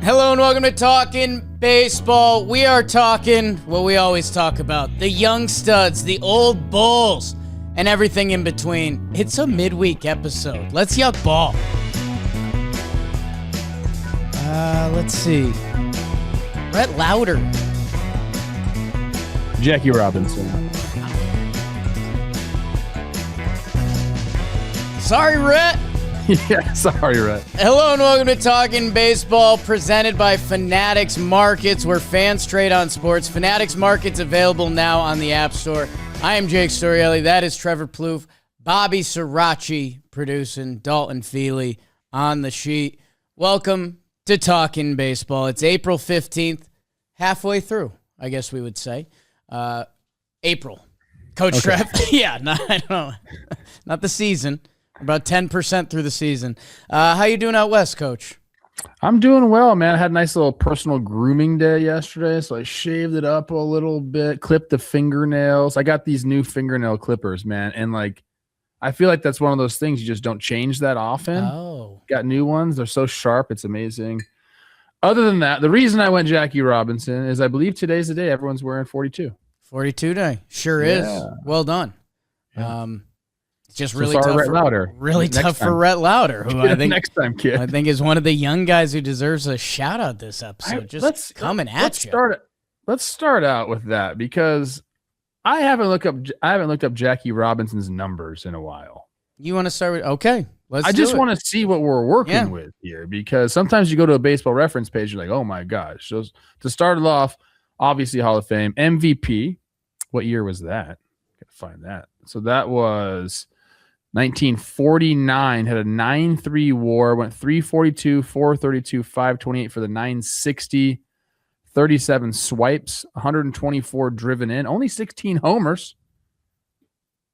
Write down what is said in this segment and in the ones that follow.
Hello and welcome to Talkin Baseball. We are talking what we always talk about, the young studs, the old bulls, and everything in between. It's a midweek episode. Let's yuck ball. Let's see. Rhett Lauder. Jackie Robinson. Sorry, Rhett. Yeah, sorry, Rhett. Hello and welcome to Talkin Baseball, presented by Fanatics Markets, where fans trade on sports. Fanatics Markets available now on the App Store. I am Jake Storielli. That is Trevor Plouffe. Bobby Srirachi producing. Dalton Feely on the sheet. Welcome to Talkin Baseball. It's April 15th, halfway through, I guess we would say. April. Coach Okay. Trev. Yeah, I don't know. Not the season. About 10% through the season. How you doing out west, Coach? I'm doing well, man. I had a nice little personal grooming day yesterday, so I shaved it up a little bit, clipped the fingernails. I got these new fingernail clippers, man, and I feel like that's one of those things you just don't change that often. Oh. Got new ones. They're so sharp. It's amazing. Other than that, the reason I went Jackie Robinson is I believe today's the day everyone's wearing 42. 42 day. Sure is. Well done. Yeah. It's just So really sorry, tough. Rhett Lauder. Really Next tough for time. Rhett Lauder, who I think next time, kid. I think is one of the young guys who deserves a shout out this episode. Coming at you. Let's start out with that because I haven't looked up Jackie Robinson's numbers in a while. You want to start with okay? I just want to see what we're working with here because sometimes you go to a baseball reference page, you're like, oh my gosh. So to start it off, obviously Hall of Fame MVP. What year was that? Gotta find that. So that was 1949, had a 9.3 WAR, went 342, 432, 528 for the 960, 37 swipes, 124 driven in, only 16 homers.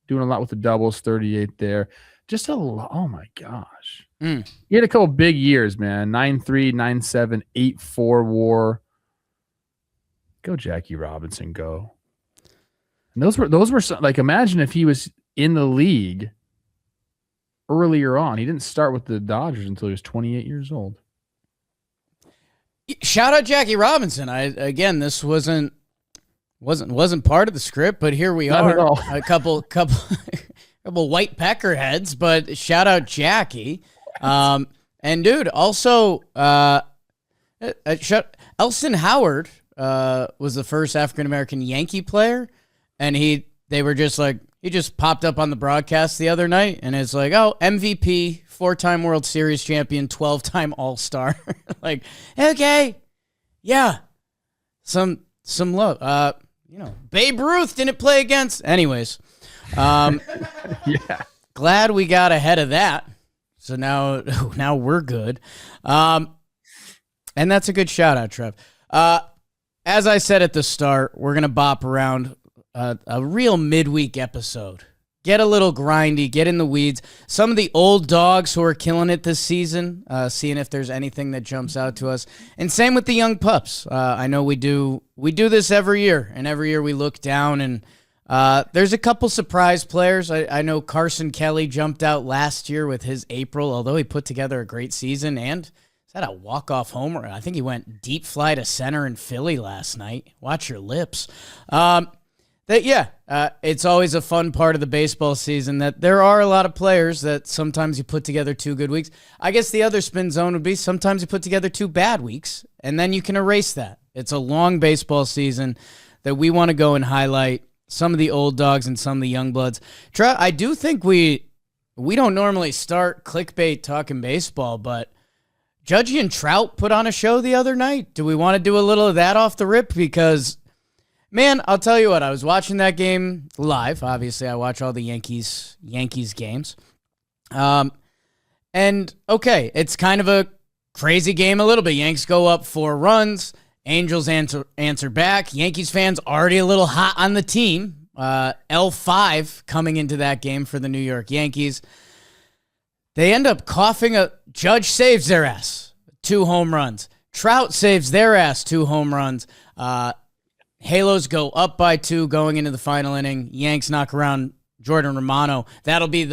Doing a lot with the doubles, 38 there. Just a lot. Oh my gosh. He had a couple big years, man. 9.3, 9.7, 8.4 WAR. Go Jackie Robinson, go. And those were like, imagine if he was in the league earlier on. He didn't start with the Dodgers until he was 28 years old. Shout out Jackie Robinson. This wasn't part of the script, but here we Not are. at all. A couple white peckerheads, but shout out Jackie. And dude, also Elston Howard was the first African American Yankee player, and they were just like, he just popped up on the broadcast the other night, and it's like, oh, MVP, 4-time World Series champion, 12-time All-Star. Like, okay, yeah, some love. Babe Ruth didn't play against. Anyways, Yeah. glad we got ahead of that. So now we're good. And that's a good shout out, Trev. As I said at the start, we're gonna bop around a real midweek episode. Get a little grindy, get in the weeds. Some of the old dogs who are killing it this season, seeing if there's anything that jumps out to us. And same with the young pups. I know we do this every year, and every year we look down and there's a couple surprise players. I know Carson Kelly jumped out last year with his April, although he put together a great season and is that a walk-off homer? I think he went deep fly to center in Philly last night. Watch your lips. It's always a fun part of the baseball season that there are a lot of players that sometimes you put together 2 good weeks. I guess the other spin zone would be sometimes you put together 2 bad weeks, and then you can erase that. It's a long baseball season that we want to go and highlight some of the old dogs and some of the young bloods. I do think we don't normally start clickbait talking baseball, but Judgy and Trout put on a show the other night. Do we want to do a little of that off the rip? Because man, I'll tell you what, I was watching that game live. Obviously, I watch all the Yankees games. And, okay, it's kind of a crazy game a little bit. Yanks go up 4 runs. Angels answer back. Yankees fans already a little hot on the team. L5 coming into that game for the New York Yankees. They end up coughing. Judge saves their ass. 2 home runs. Trout saves their ass. 2 home runs. Halos go up by 2 going into the final inning. Yanks knock around Jordan Romano. That'll be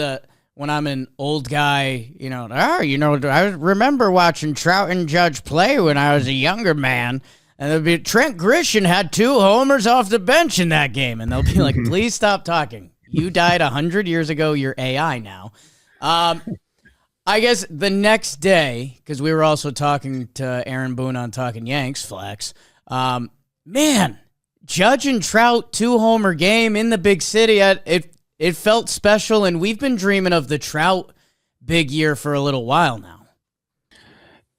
when I'm an old guy, I remember watching Trout and Judge play when I was a younger man. And there'll be Trent Grisham had 2 homers off the bench in that game. And they'll be like, please stop talking. You died 100 years ago. You're AI now. I guess the next day, because we were also talking to Aaron Boone on Talkin Yanks Flex, man, Judge and Trout 2-homer game in the big city. It felt special, and we've been dreaming of the Trout big year for a little while now.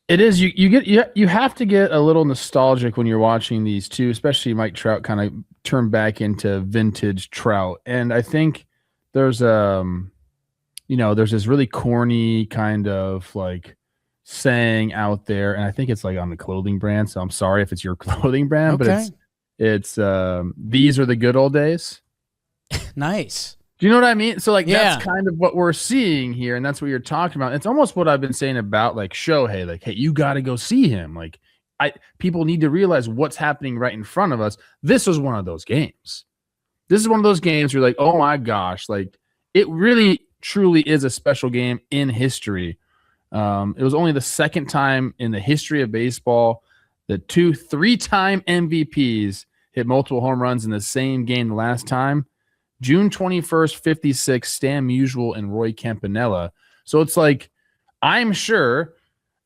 It is. You have to get a little nostalgic when you're watching these two, especially Mike Trout kind of turn back into vintage Trout. And I think there's there's this really corny kind of like saying out there, and I think it's like on the clothing brand. So I'm sorry if it's your clothing brand, okay. But it's these are the good old days. Nice. Do you know what I mean? So, that's kind of what we're seeing here, and that's what you're talking about. It's almost what I've been saying about, like, Shohei. Like, hey, you got to go see him. Like, people need to realize what's happening right in front of us. This was one of those games. This is one of those games where you're like, oh, my gosh. Like, it really, truly is a special game in history. It was only the second time in the history of baseball that 3-time MVPs hit multiple home runs in the same game the last time. June 21st, 56, Stan Musial and Roy Campanella. So it's like, I'm sure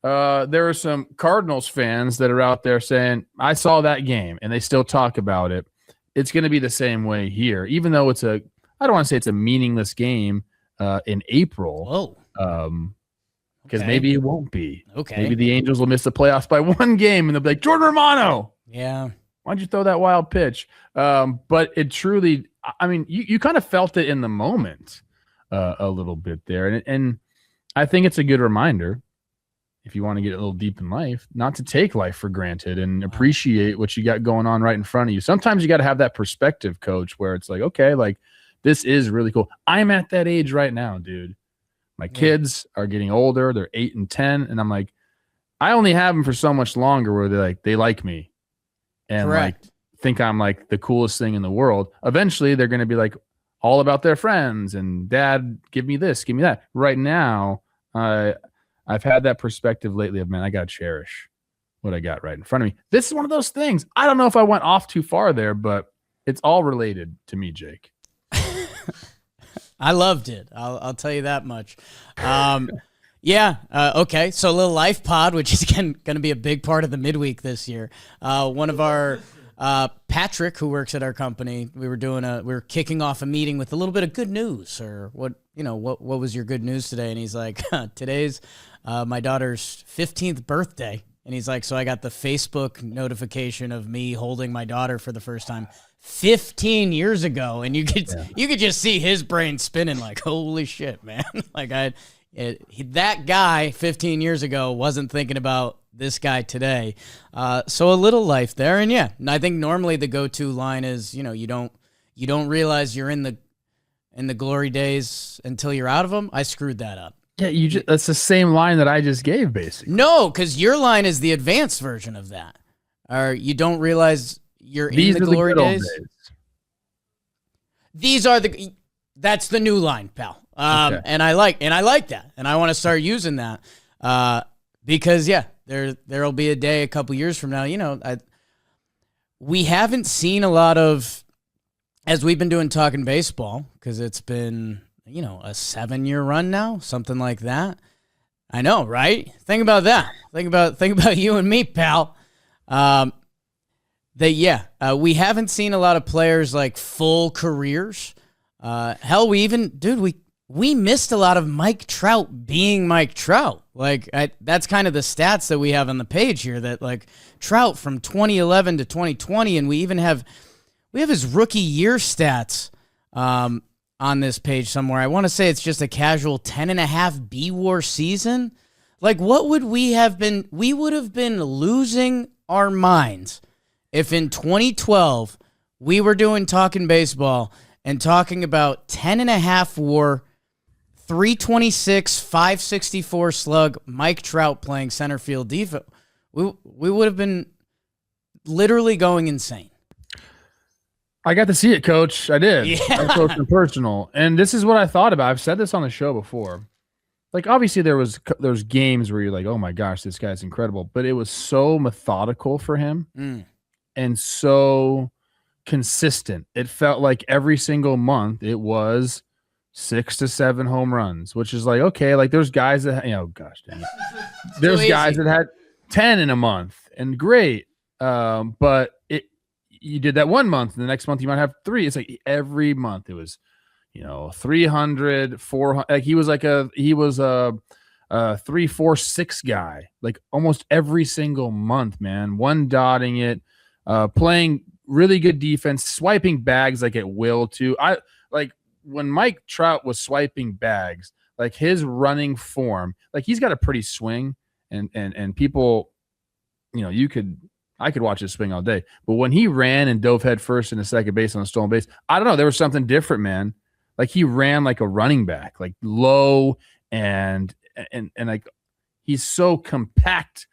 there are some Cardinals fans that are out there saying, I saw that game, and they still talk about it. It's going to be the same way here, even though I don't want to say it's a meaningless game in April. Because maybe it won't be. Okay. Maybe the Angels will miss the playoffs by 1 game, and they'll be like, Jordan Romano. Yeah. Why'd you throw that wild pitch? But it truly, I mean, you kind of felt it in the moment a little bit there. And I think it's a good reminder, if you want to get a little deep in life, not to take life for granted and appreciate what you got going on right in front of you. Sometimes you got to have that perspective, coach, where it's like, okay, like this is really cool. I'm at that age right now, dude. My kids are getting older. They're 8 and 10. And I'm like, I only have them for so much longer where they like me. And Correct. like think I'm like the coolest thing in the world. Eventually they're going to be like all about their friends and dad, give me this, give me that. Right now, I've had that perspective lately of, man, I got to cherish what I got right in front of me. This is one of those things. I don't know if I went off too far there, but it's all related to me, Jake. I loved it. I'll tell you that much. Okay. So a little life pod, which is going to be a big part of the midweek this year. One of our Patrick, who works at our company, we were kicking off a meeting with a little bit of good news, or what was your good news today? And he's like, today's my daughter's 15th birthday. And he's like, so I got the Facebook notification of me holding my daughter for the first time 15 years ago. And you could just see his brain spinning like, holy shit, man. Like that guy 15 years ago wasn't thinking about this guy today. So a little life there. And I think normally the go-to line is, you don't realize you're in the glory days until you're out of them. I screwed that up. Yeah, that's the same line that I just gave, basically. No, because your line is the advanced version of that. Or you don't realize you're in the glory days. That's the new line, pal. Okay. And I like that, and I want to start using that because there'll be a day a couple years from now. We haven't seen a lot of, as we've been doing Talking Baseball, because it's been a 7-year run now, something like that. I know, right? Think about that. Think about you and me, pal. We haven't seen a lot of players like full careers. Hell, we missed a lot of Mike Trout being Mike Trout. Like that's kind of the stats that we have on the page here. That like Trout from 2011 to 2020, and we have his rookie year stats on this page somewhere. I want to say it's just a casual 10.5 B-WAR season. Like what would we have been? We would have been losing our minds if in 2012 we were doing Talking Baseball and talking about 10.5 WAR, 326, 564 slug, Mike Trout playing center field defense. We would have been literally going insane. I got to see it, Coach. I did. Yeah. Up close and personal. And this is what I thought about. I've said this on the show before. Like, obviously, there's games where you're like, oh my gosh, this guy's incredible. But it was so methodical for him and so consistent. It felt like every single month it was 6 to 7 home runs, which is like, okay, like there's guys that, gosh dang it. There's guys that had 10 in a month and great. But you did that one month and the next month you might have 3. It's like every month it was, 300, 400. Like he was a 3, 4, 6 guy, like almost every single month, man. One dotting it, playing really good defense, swiping bags like at will too. I like when Mike Trout was swiping bags, like his running form, like he's got a pretty swing and people, I could watch his swing all day, but when he ran and dove head first into second base on a stolen base, I don't know. There was something different, man. Like he ran like a running back, like low and like he's so compact,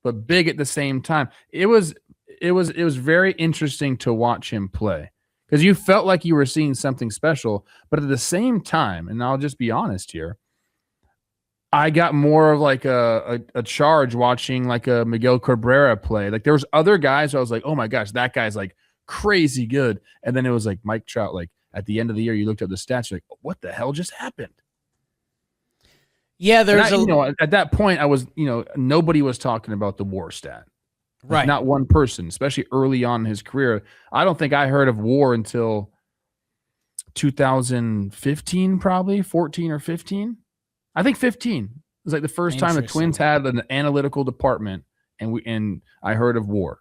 but big at the same time. It was very interesting to watch him play because you felt like you were seeing something special, but at the same time, and I'll just be honest here, I got more of like a charge watching like a Miguel Cabrera play. Like there was other guys where I was like, oh my gosh, that guy's like crazy good. And then it was like Mike Trout, like at the end of the year, you looked at the stats, you're like, what the hell just happened? Yeah, there's at that point I was, nobody was talking about the WAR stat. Like right. Not one person, especially early on in his career. I don't think I heard of WAR until 2015, probably 14 or 15. I think 15. It was like the first time the Twins had an analytical department, and I heard of WAR.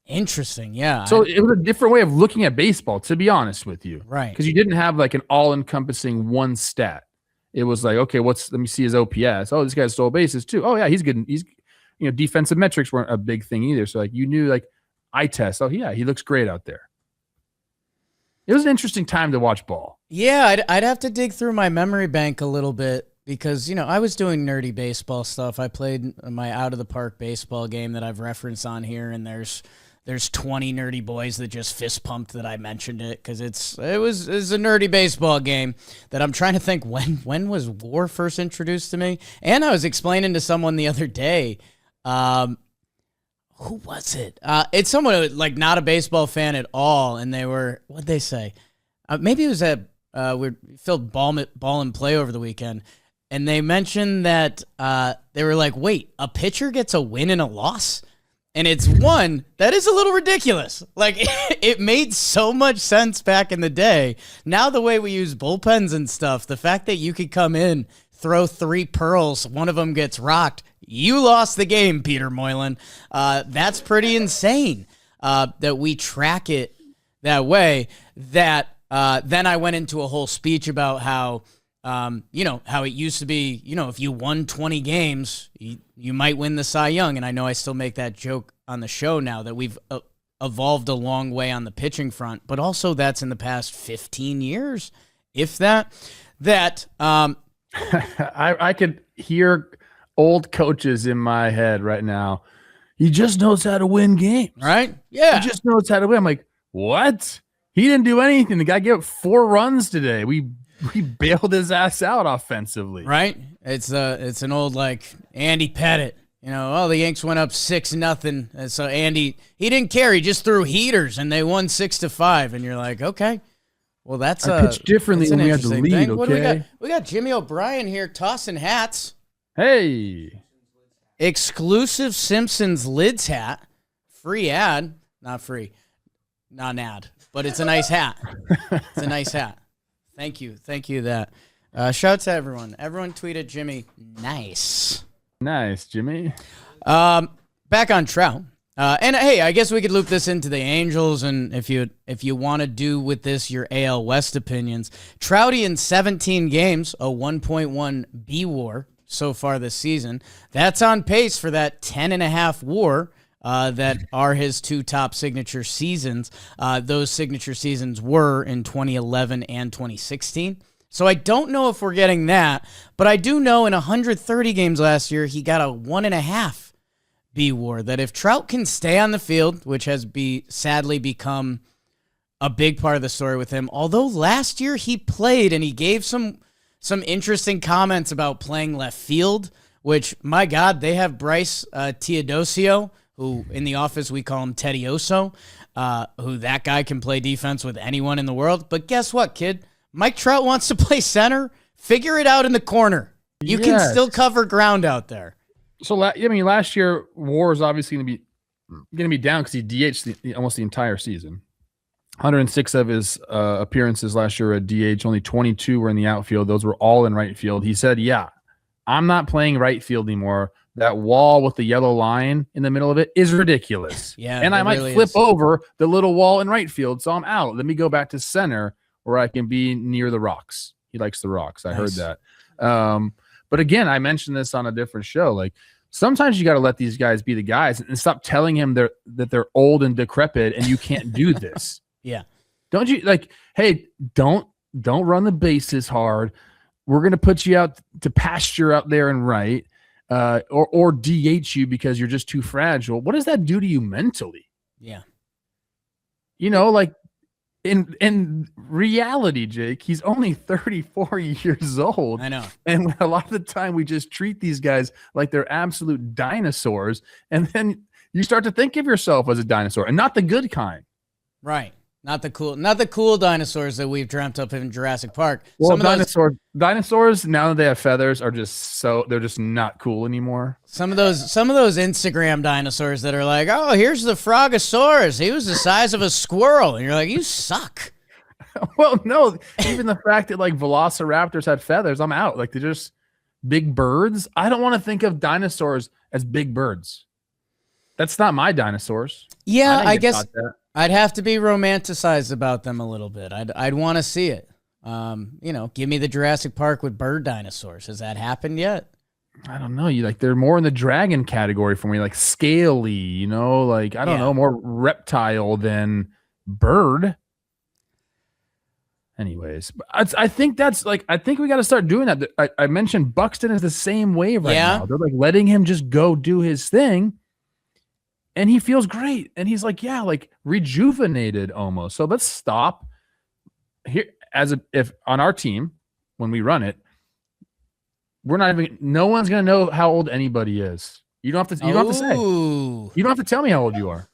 Interesting, yeah. So it was a different way of looking at baseball, to be honest with you, right? Because you didn't have like an all-encompassing one stat. It was like, okay, let me see his OPS. Oh, this guy stole bases too. Oh yeah, he's good. He's defensive metrics weren't a big thing either. So like you knew like eye test. Oh yeah, he looks great out there. It was an interesting time to watch ball. Yeah, I'd have to dig through my memory bank a little bit because, I was doing nerdy baseball stuff. I played my out-of-the-park baseball game that I've referenced on here, and there's 20 nerdy boys that just fist pumped that I mentioned it because it was a nerdy baseball game that I'm trying to think when was WAR first introduced to me? And I was explaining to someone the other day, who was it? It's someone who, like not a baseball fan at all, and what'd they say? Maybe it was we filled ball and play over the weekend, and they mentioned that they were like, wait, a pitcher gets a win and a loss? And it's one that is a little ridiculous. Like it made so much sense back in the day. Now the way we use bullpens and stuff, the fact that you could come in, throw 3 pearls, one of them gets rocked, you lost the game, Peter Moylan. That's pretty insane that we track it that way. That then I went into a whole speech about how, how it used to be, if you won 20 games, you might win the Cy Young. And I know I still make that joke on the show now that we've evolved a long way on the pitching front, but also that's in the past 15 years, if that. I could hear old coaches in my head right now. He just knows how to win games. Right? Yeah. He just knows how to win. I'm like, what? He didn't do anything. The guy gave up 4 runs today. We bailed his ass out offensively. Right? It's an old like Andy Pettit. The Yanks went up 6-0. And so Andy, he didn't care. He just threw heaters and they won 6-5. And you're like, okay. Well, I pitched differently when we had the lead, thing. Okay? We got Jimmy O'Brien here tossing hats. Hey. Exclusive Simpsons lids hat. Free ad. Not free. Not an ad. But it's a nice hat. It's a nice hat. Thank you. Thank you that. Shout out to everyone. Everyone tweeted Jimmy. Nice. Nice, Jimmy. Back on Trout. And hey, I guess we could loop this into the Angels, and if you want to do with this your AL West opinions. Trouty in 17 games, a 1.1 B WAR so far this season. That's on pace for that 10.5 WAR that are his 2 top signature seasons. Those signature seasons were in 2011 and 2016. So I don't know if we're getting that, but I do know in 130 games last year, he got a 1.5 B WAR. That if Trout can stay on the field, which has sadly become a big part of the story with him. Although last year he played and he gave some interesting comments about playing left field, which, my God, they have Bryce Teodosio, who in the office we call him Tedioso, who that guy can play defense with anyone in the world. But guess what, kid? Mike Trout wants to play center. Figure it out in the corner. You can still cover ground out there. So, last year, WAR is obviously going to be down because he DH'd almost the entire season. 106 of his appearances last year at DH, only 22 were in the outfield. Those were all in right field. He said, yeah, I'm not playing right field anymore. That wall with the yellow line in the middle of it is ridiculous. Yeah, and I might really flip is. over the little wall in right field, so I'm out. Let me go back to center where I can be near the rocks. He likes the rocks. I heard that. But again, I mentioned this on a different show. Like, sometimes you got to let these guys be the guys and stop telling him that they're old and decrepit and you can't do this. Yeah. Don't you hey, don't run the bases hard. We're going to put you out to pasture out there and right, or DH you because you're just too fragile. What does that do to you mentally? Yeah. In reality, Jake, he's only 34 years old. I know. And a lot of the time we just treat these guys like they're absolute dinosaurs. And then you start to think of yourself as a dinosaur and not the good kind. Right. Not the cool dinosaurs that we've dreamt up in Jurassic Park. Well, dinosaurs, now that they have feathers, are they're just not cool anymore. Some of those Instagram dinosaurs that are like, oh, here's the Frogosaurus. He was the size of a squirrel. And you're like, you suck. Well, no, even the fact that velociraptors had feathers, I'm out. They're just big birds. I don't want to think of dinosaurs as big birds. That's not my dinosaurs. Yeah, I guess I'd have to be romanticized about them a little bit. I'd want to see it. Give me the Jurassic Park with bird dinosaurs. Has that happened yet? I don't know. They're more in the dragon category for me, scaly, I don't know, more reptile than bird. Anyways, I think that's I think we got to start doing that. I mentioned Buxton is the same way right now. They're letting him just go do his thing. And he feels great. And he's rejuvenated almost. So let's stop here if on our team, when we run it, no one's going to know how old anybody is. You don't have to say. You don't have to tell me how old you are.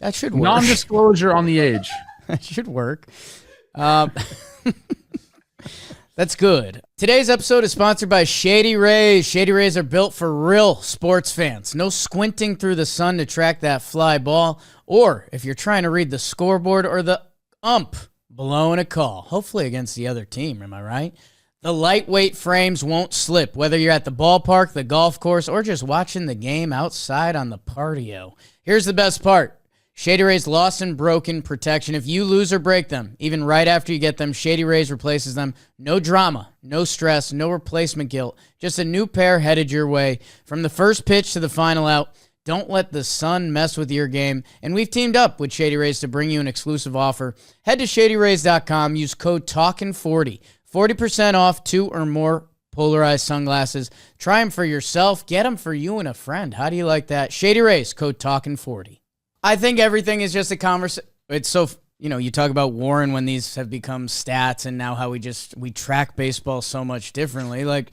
That should work. Non-disclosure on the age. That should work. That's good. Today's episode is sponsored by Shady Rays. Shady Rays are built for real sports fans. No squinting through the sun to track that fly ball, or if you're trying to read the scoreboard or the ump blowing a call, hopefully against the other team, am I right? The lightweight frames won't slip, whether you're at the ballpark, the golf course, or just watching the game outside on the patio. Here's the best part. Shady Rays lost and broken protection. If you lose or break them, even right after you get them, Shady Rays replaces them. No drama, no stress, no replacement guilt. Just a new pair headed your way. From the first pitch to the final out, don't let the sun mess with your game. And we've teamed up with Shady Rays to bring you an exclusive offer. Head to ShadyRays.com. Use code TALKIN40. 40% off 2 or more polarized sunglasses. Try them for yourself. Get them for you and a friend. How do you like that? Shady Rays, code TALKIN40. I think everything is just a conversation. It's so, you talk about Warren when these have become stats and now how we track baseball so much differently.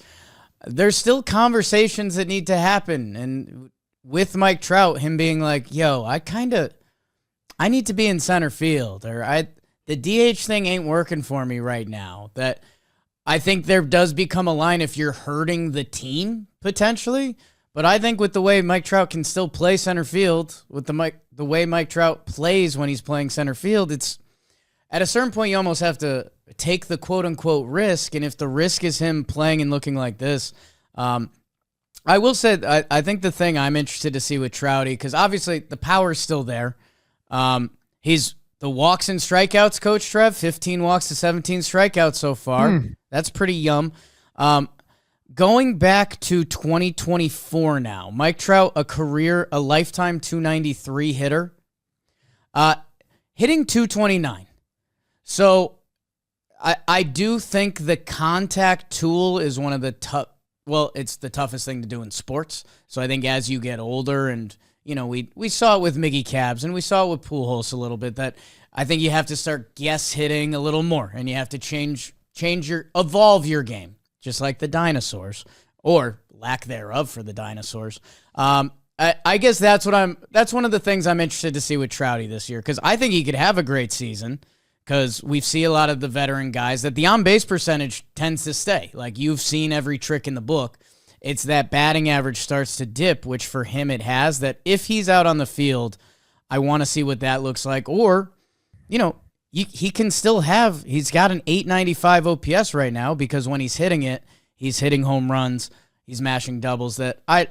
There's still conversations that need to happen. And with Mike Trout, him being like, yo, I need to be in center field, or the DH thing ain't working for me right now. That I think there does become a line if you're hurting the team potentially. But I think with the way Mike Trout can still play center field, with the way Mike Trout plays when he's playing center field, it's at a certain point you almost have to take the quote-unquote risk. And if the risk is him playing and looking like this, I will say I think the thing I'm interested to see with Trouty, because obviously the power is still there. He's the walks and strikeouts coach, Trev, 15 walks to 17 strikeouts so far. That's pretty yum. Going back to 2024 now, Mike Trout, a lifetime 293 hitter, hitting 229. So I do think the contact tool is one of the it's the toughest thing to do in sports. So I think as you get older and we saw it with Miggy Cabs and we saw it with Pujols a little bit, that I think you have to start guess hitting a little more and you have to evolve your game, just like the dinosaurs, or lack thereof for the dinosaurs. I guess that's one of the things I'm interested to see with Trouty this year, because I think he could have a great season, because we see a lot of the veteran guys that the on-base percentage tends to stay. Like, you've seen every trick in the book. It's that batting average starts to dip, which for him it has, that if he's out on the field, I want to see what that looks like. Or, he can still he's got an 895 OPS right now, because when he's hitting it, he's hitting home runs, he's mashing doubles. That I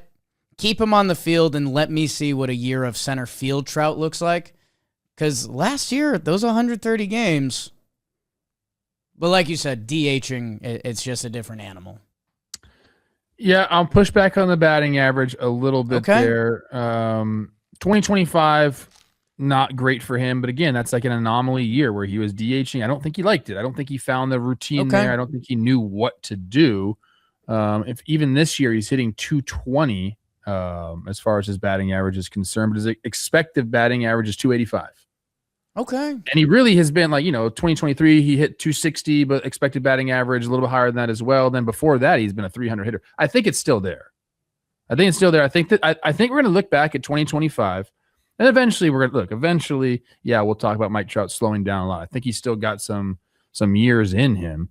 keep him on the field and let me see what a year of center field Trout looks like. Because last year, those 130 games, but like you said, DHing, it's just a different animal. Yeah, I'll push back on the batting average a little bit there. 2025, not great for him. But again, that's like an anomaly year where he was DHing. I don't think he liked it. I don't think he found the routine there. I don't think he knew what to do. If even this year he's hitting 220 as far as his batting average is concerned, but his expected batting average is 285. Okay. And he really has been 2023, he hit 260, but expected batting average a little bit higher than that as well. Then before that, he's been a 300 hitter. I think it's still there. I think we're going to look back at 2025, and eventually we'll talk about Mike Trout slowing down a lot. I think he's still got some years in him.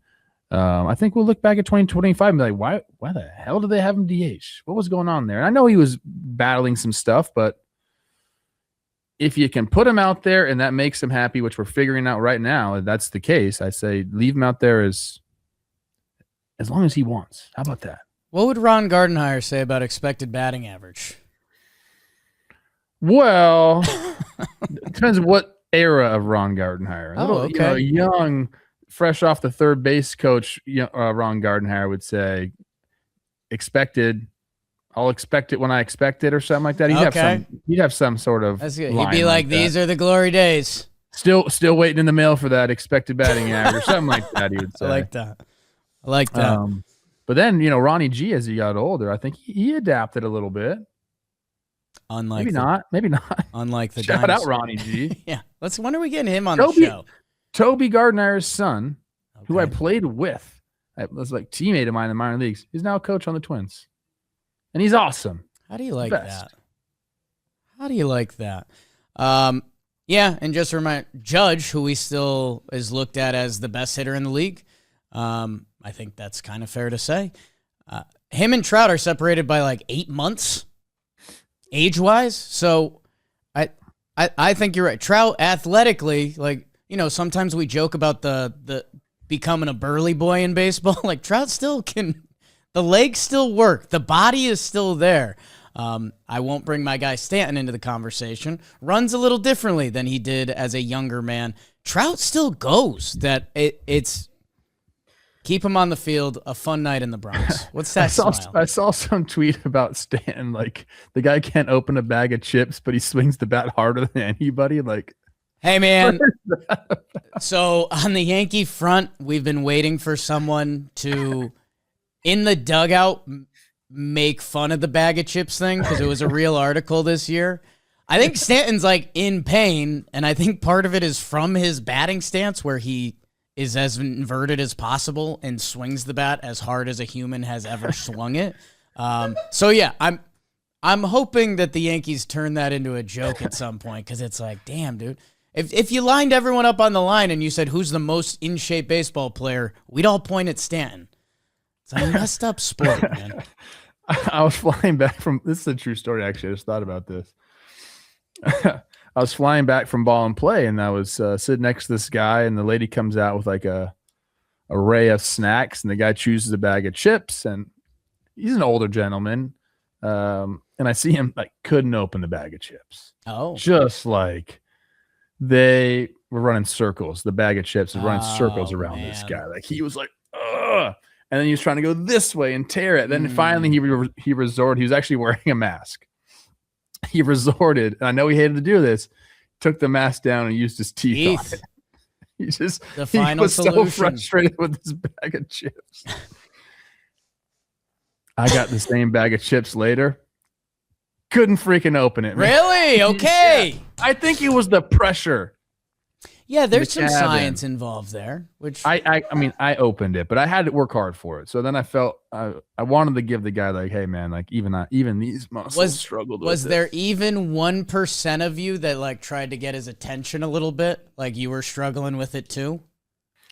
I think we'll look back at 2025 and be like, why the hell did they have him DH? What was going on there? And I know he was battling some stuff, but if you can put him out there and that makes him happy, which we're figuring out right now, if that's the case, I say leave him out there as long as he wants. How about that? What would Ron Gardenhire say about expected batting average? Well, depends what era of Ron Gardenhire. Young, fresh off the third base coach, Ron Gardenhire would say, I'll expect it when I expect it, or something like that. He'd have some sort of. That's good. He'd be like, "These are the glory days." Still waiting in the mail for that expected batting average, or something like that. He would say. I like that. But then Ronnie G, as he got older, I think he adapted a little bit. Maybe not. Unlike the shout out Ronnie G. Yeah. When are we getting him on the show? Toby Gardner's son, who I played with, was like teammate of mine in the minor leagues. He's now a coach on the Twins. And he's awesome. How do you like that? Yeah, and just remind Judge, who he still is looked at as the best hitter in the league. I think that's kind of fair to say. Him and Trout are separated by like 8 months, age-wise. So I think you're right. Trout athletically, sometimes we joke about the becoming a burly boy in baseball. Like, Trout still can. The legs still work. The body is still there. I won't bring my guy Stanton into the conversation. Runs a little differently than he did as a younger man. Trout still goes. It's keep him on the field. A fun night in the Bronx. What's that smile? I saw some tweet about Stanton. Like, the guy can't open a bag of chips, but he swings the bat harder than anybody. Like, hey, man. So on the Yankee front, we've been waiting for someone to, in the dugout, make fun of the bag of chips thing, because it was a real article this year. I think Stanton's in pain, and I think part of it is from his batting stance, where he is as inverted as possible and swings the bat as hard as a human has ever swung it. So yeah, I'm hoping that the Yankees turn that into a joke at some point, because it's like, damn, dude. If you lined everyone up on the line and you said, who's the most in-shape baseball player, we'd all point at Stanton. It's a messed up sport, man. I was flying back from, this is a true story, actually. I just thought about this. I was flying back from ball and play, and I was sitting next to this guy, and the lady comes out with like a array of snacks, and the guy chooses a bag of chips, and he's an older gentleman. And I see him couldn't open the bag of chips. Oh. Just like they were running circles. The bag of chips was running circles around this guy. Like, he was like, ugh. And then he was trying to go this way and tear it. Then finally he resorted. He was actually wearing a mask. He resorted, and I know he hated to do this, took the mask down and used his teeth on it. He was so frustrated with this bag of chips. I got the same bag of chips later. couldn't freaking open it. Man. Really? Okay. Yeah. I think it was the pressure. Yeah, there's some science involved there. Which I mean, I opened it, but I had to work hard for it. So then I felt I wanted to give the guy like, hey man, like even these muscles struggled. Was there even 1% of you that like tried to get his attention a little bit? Like you were struggling with it too?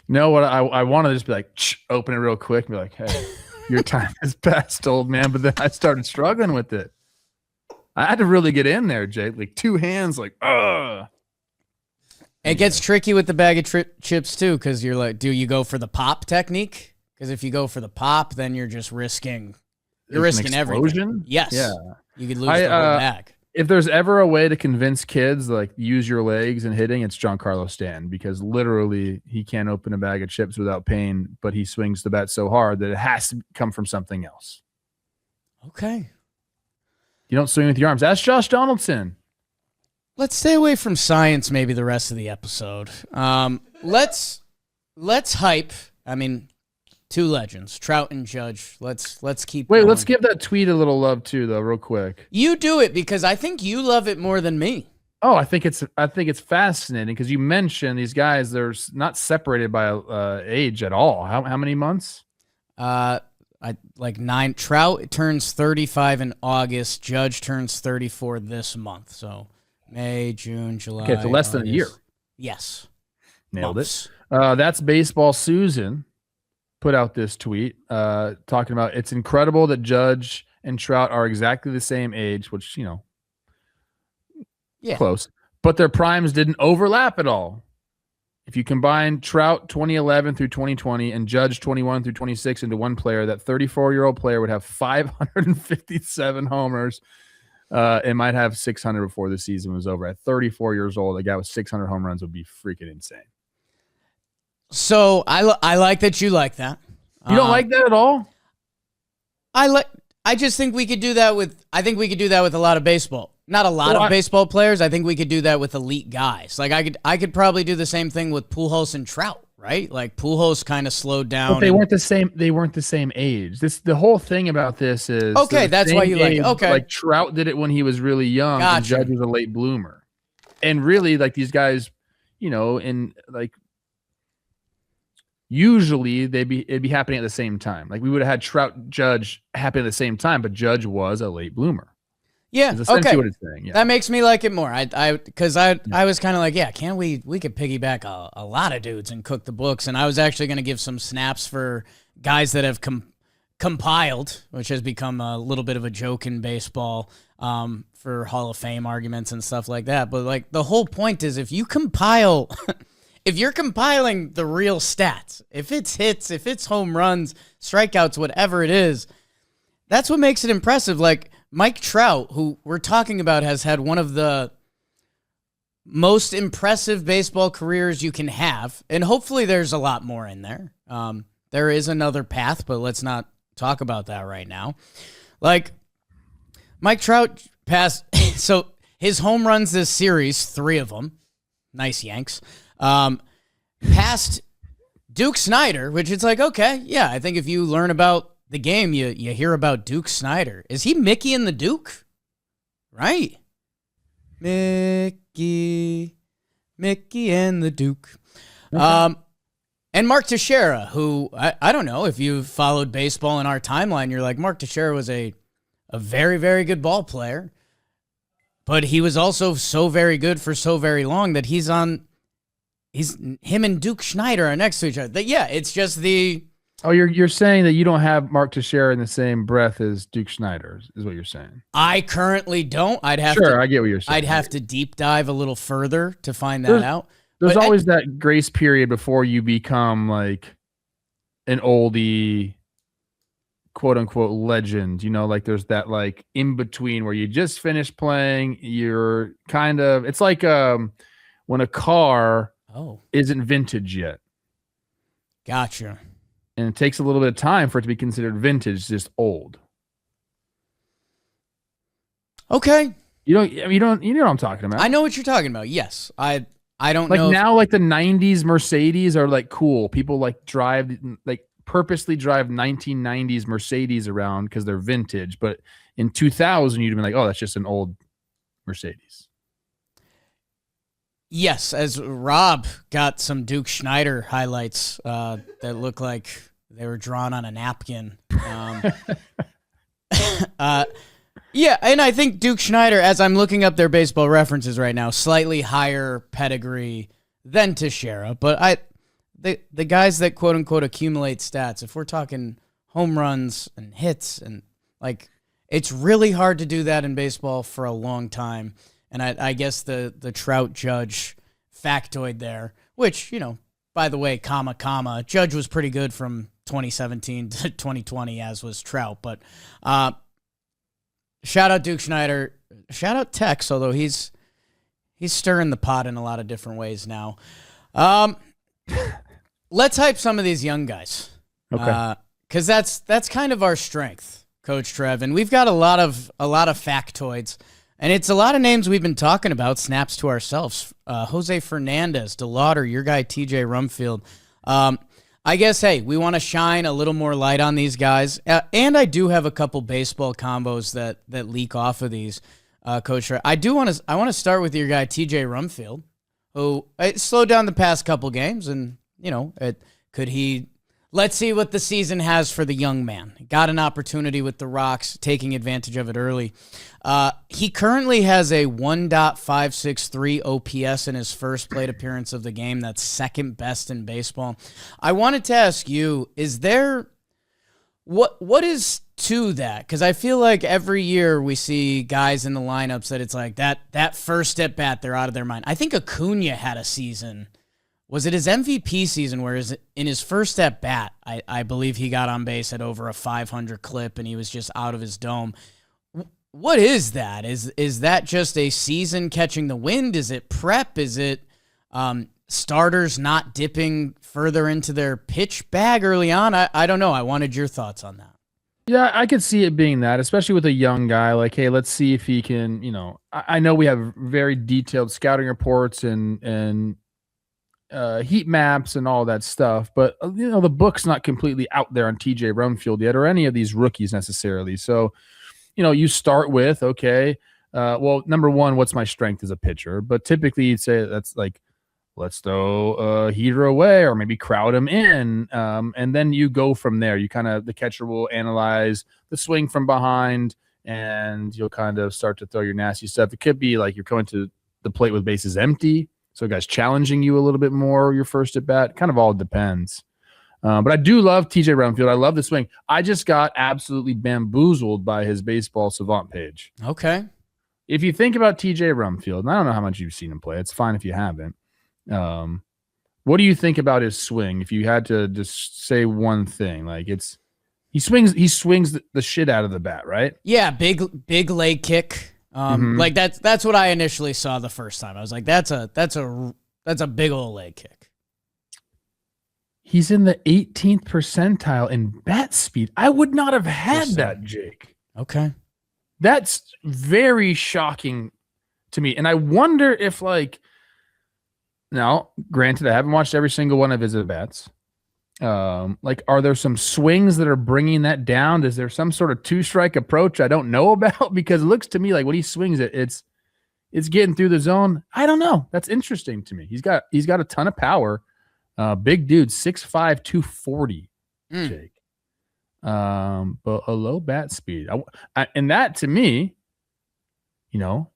No, what I wanted to just be like, open it real quick and be like, hey, your time has passed, old man. But then I started struggling with it. I had to really get in there, Jake. Like 2 hands, like, ugh. It gets tricky with the bag of chips too, because you're like, do you go for the pop technique? Because if you go for the pop, then you're just risking everything. Yes. Yeah. You could lose the whole bag. If there's ever a way to convince kids like use your legs and hitting, it's Giancarlo Stanton, because literally he can't open a bag of chips without pain, but he swings the bat so hard that it has to come from something else. Okay. You don't swing with your arms. Ask Josh Donaldson. Let's stay away from science maybe the rest of the episode. Let's hype. I mean, 2 legends, Trout and Judge. Let's keep going. Let's give that tweet a little love too, though, real quick. You do it because I think you love it more than me. Oh, I think it's fascinating because you mentioned these guys. They're not separated by age at all. How many months? Like 9. Trout turns 35 in August. Judge turns 34 this month. So May, June, July. Okay, so less than a year. Yes. Nailed it. That's Baseball Susan put out this tweet talking about it's incredible that Judge and Trout are exactly the same age, which, close, but their primes didn't overlap at all. If you combine Trout 2011 through 2020 and Judge 21 through 26 into one player, that 34-year-old player would have 557 homers. It might have 600 before the season was over. At 34 years old, a guy with 600 home runs would be freaking insane. So I like that you like that. You don't like that at all? I just think we could do that with. I think we could do that with a lot of baseball. Not a lot of baseball players. I think we could do that with elite guys. Like I could probably do the same thing with Pujols and Trout, right? Like Pujols kind of slowed down. But they weren't the same. They weren't the same age. The whole thing about this is okay. That's why you like it. Okay, like Trout did it when he was really young. Gotcha. And Judge was a late bloomer, and really like these guys, in like. Usually it'd be happening at the same time. Like we would have had Trout Judge happen at the same time, but Judge was a late bloomer. Yeah. That's essentially what it's saying. Yeah. That makes me like it more. Because I was kind of like, yeah, can't we could piggyback a lot of dudes and cook the books. And I was actually going to give some snaps for guys that have compiled, which has become a little bit of a joke in baseball, for Hall of Fame arguments and stuff like that. But like the whole point is if you compile if you're compiling the real stats, if it's hits, if it's home runs, strikeouts, whatever it is, that's what makes it impressive. Like Mike Trout, who we're talking about, has had one of the most impressive baseball careers you can have. And hopefully there's a lot more in there. There is another path, but let's not talk about that right now. Like Mike Trout passed, so his home runs this series, 3 of them, nice Yanks, past Duke Snider, which it's like, okay, yeah, I think if you learn about the game, you hear about Duke Snider. Is he Mickey and the Duke? Right. Mickey and the Duke. Okay. And Mark Teixeira, who, I don't know, if you've followed baseball in our timeline, you're like, Mark Teixeira was a very, very good ball player, but he was also so very good for so very long that him and Duke Snider are next to each other. Yeah, it's just the... Oh, you're saying that you don't have Mark Teixeira in the same breath as Duke Snider, is what you're saying. I currently don't. I get what you're saying. I'd have to deep dive a little further to find that out. There's always that grace period before you become like an oldie, quote unquote legend. Like there's that like in between where you just finished playing. You're kind of, it's like when a car isn't vintage yet. Gotcha. And it takes a little bit of time for it to be considered vintage, just old. Okay. You know what I'm talking about. I know what you're talking about. Yes. I don't like know. Now, like the 90s Mercedes are like cool. People like drive, like purposely drive 1990s Mercedes around because they're vintage, but in 2000 you'd have been like, oh, that's just an old Mercedes. Yes, as Rob got some Duke Schneider highlights that look like they were drawn on a napkin. Yeah, and I think Duke Schneider, as I'm looking up their baseball references right now, slightly higher pedigree than Teixeira. But the guys that quote unquote accumulate stats, if we're talking home runs and hits, and like, it's really hard to do that in baseball for a long time. And I guess the Trout Judge factoid there, which, you know, by the way, comma, Judge was pretty good from 2017 to 2020, as was Trout. But shout out Duke Schneider. Shout out Tex, although he's stirring the pot in a lot of different ways now. Let's hype some of these young guys. Okay. Because that's kind of our strength, Coach Trev. And we've got a lot of factoids. And it's a lot of names we've been talking about, snaps to ourselves. Jose Fernandez, DeLauder, your guy TJ Rumfield. I guess, hey, we want to shine a little more light on these guys. And I do have a couple baseball combos that leak off of these, Coach Trev. I want to start with your guy TJ Rumfield, who slowed down the past couple games. And, you know, let's see what the season has for the young man. Got an opportunity with the Rocks, taking advantage of it early. He currently has a 1.563 OPS in his first plate appearance of the game. That's second best in baseball. I wanted to ask you, is there what is to that? Because I feel like every year we see guys in the lineups that it's like that first at bat, they're out of their mind. I think Acuna had a season. Was it his MVP season where in his first at bat, I believe he got on base at over a 500 clip and he was just out of his dome. What is that? Is that just a season catching the wind? Is it prep? Is it starters not dipping further into their pitch bag early on? I don't know. I wanted your thoughts on that. Yeah, I could see it being that, especially with a young guy. Like, hey, let's see if he can, you know, I know we have very detailed scouting reports and heat maps and all that stuff, but you know, the book's not completely out there on TJ Rumfield yet or any of these rookies necessarily. So, you know, you start with, okay, well, number one, what's my strength as a pitcher? But typically you'd say that's like, let's throw a heater away or maybe crowd him in. And then you go from there. The catcher will analyze the swing from behind and you'll kind of start to throw your nasty stuff. It could be like you're coming to the plate with bases empty. So guys challenging you a little bit more your first at bat. Kind of all depends. But I do love TJ Rumfield. I love the swing. I just got absolutely bamboozled by his baseball savant page. Okay. If you think about TJ Rumfield, and I don't know how much you've seen him play. It's fine if you haven't. What do you think about his swing? If you had to just say one thing, like he swings the shit out of the bat, right? Yeah. Big leg kick. Like that's what I initially saw the first time. I was like, that's a big old leg kick. He's in the 18th percentile in bat speed. I would not have had that, Jake. Okay. That's very shocking to me. And I wonder if, like, now, granted, I haven't watched every single one of his at-bats. Like, are there some swings that are bringing that down? Is there some sort of two-strike approach I don't know about? Because it looks to me like when he swings it, it's getting through the zone. I don't know. That's interesting to me. He's got a ton of power. Big dude, 6'5", 240, Jake. But a low bat speed. And that, to me, you know,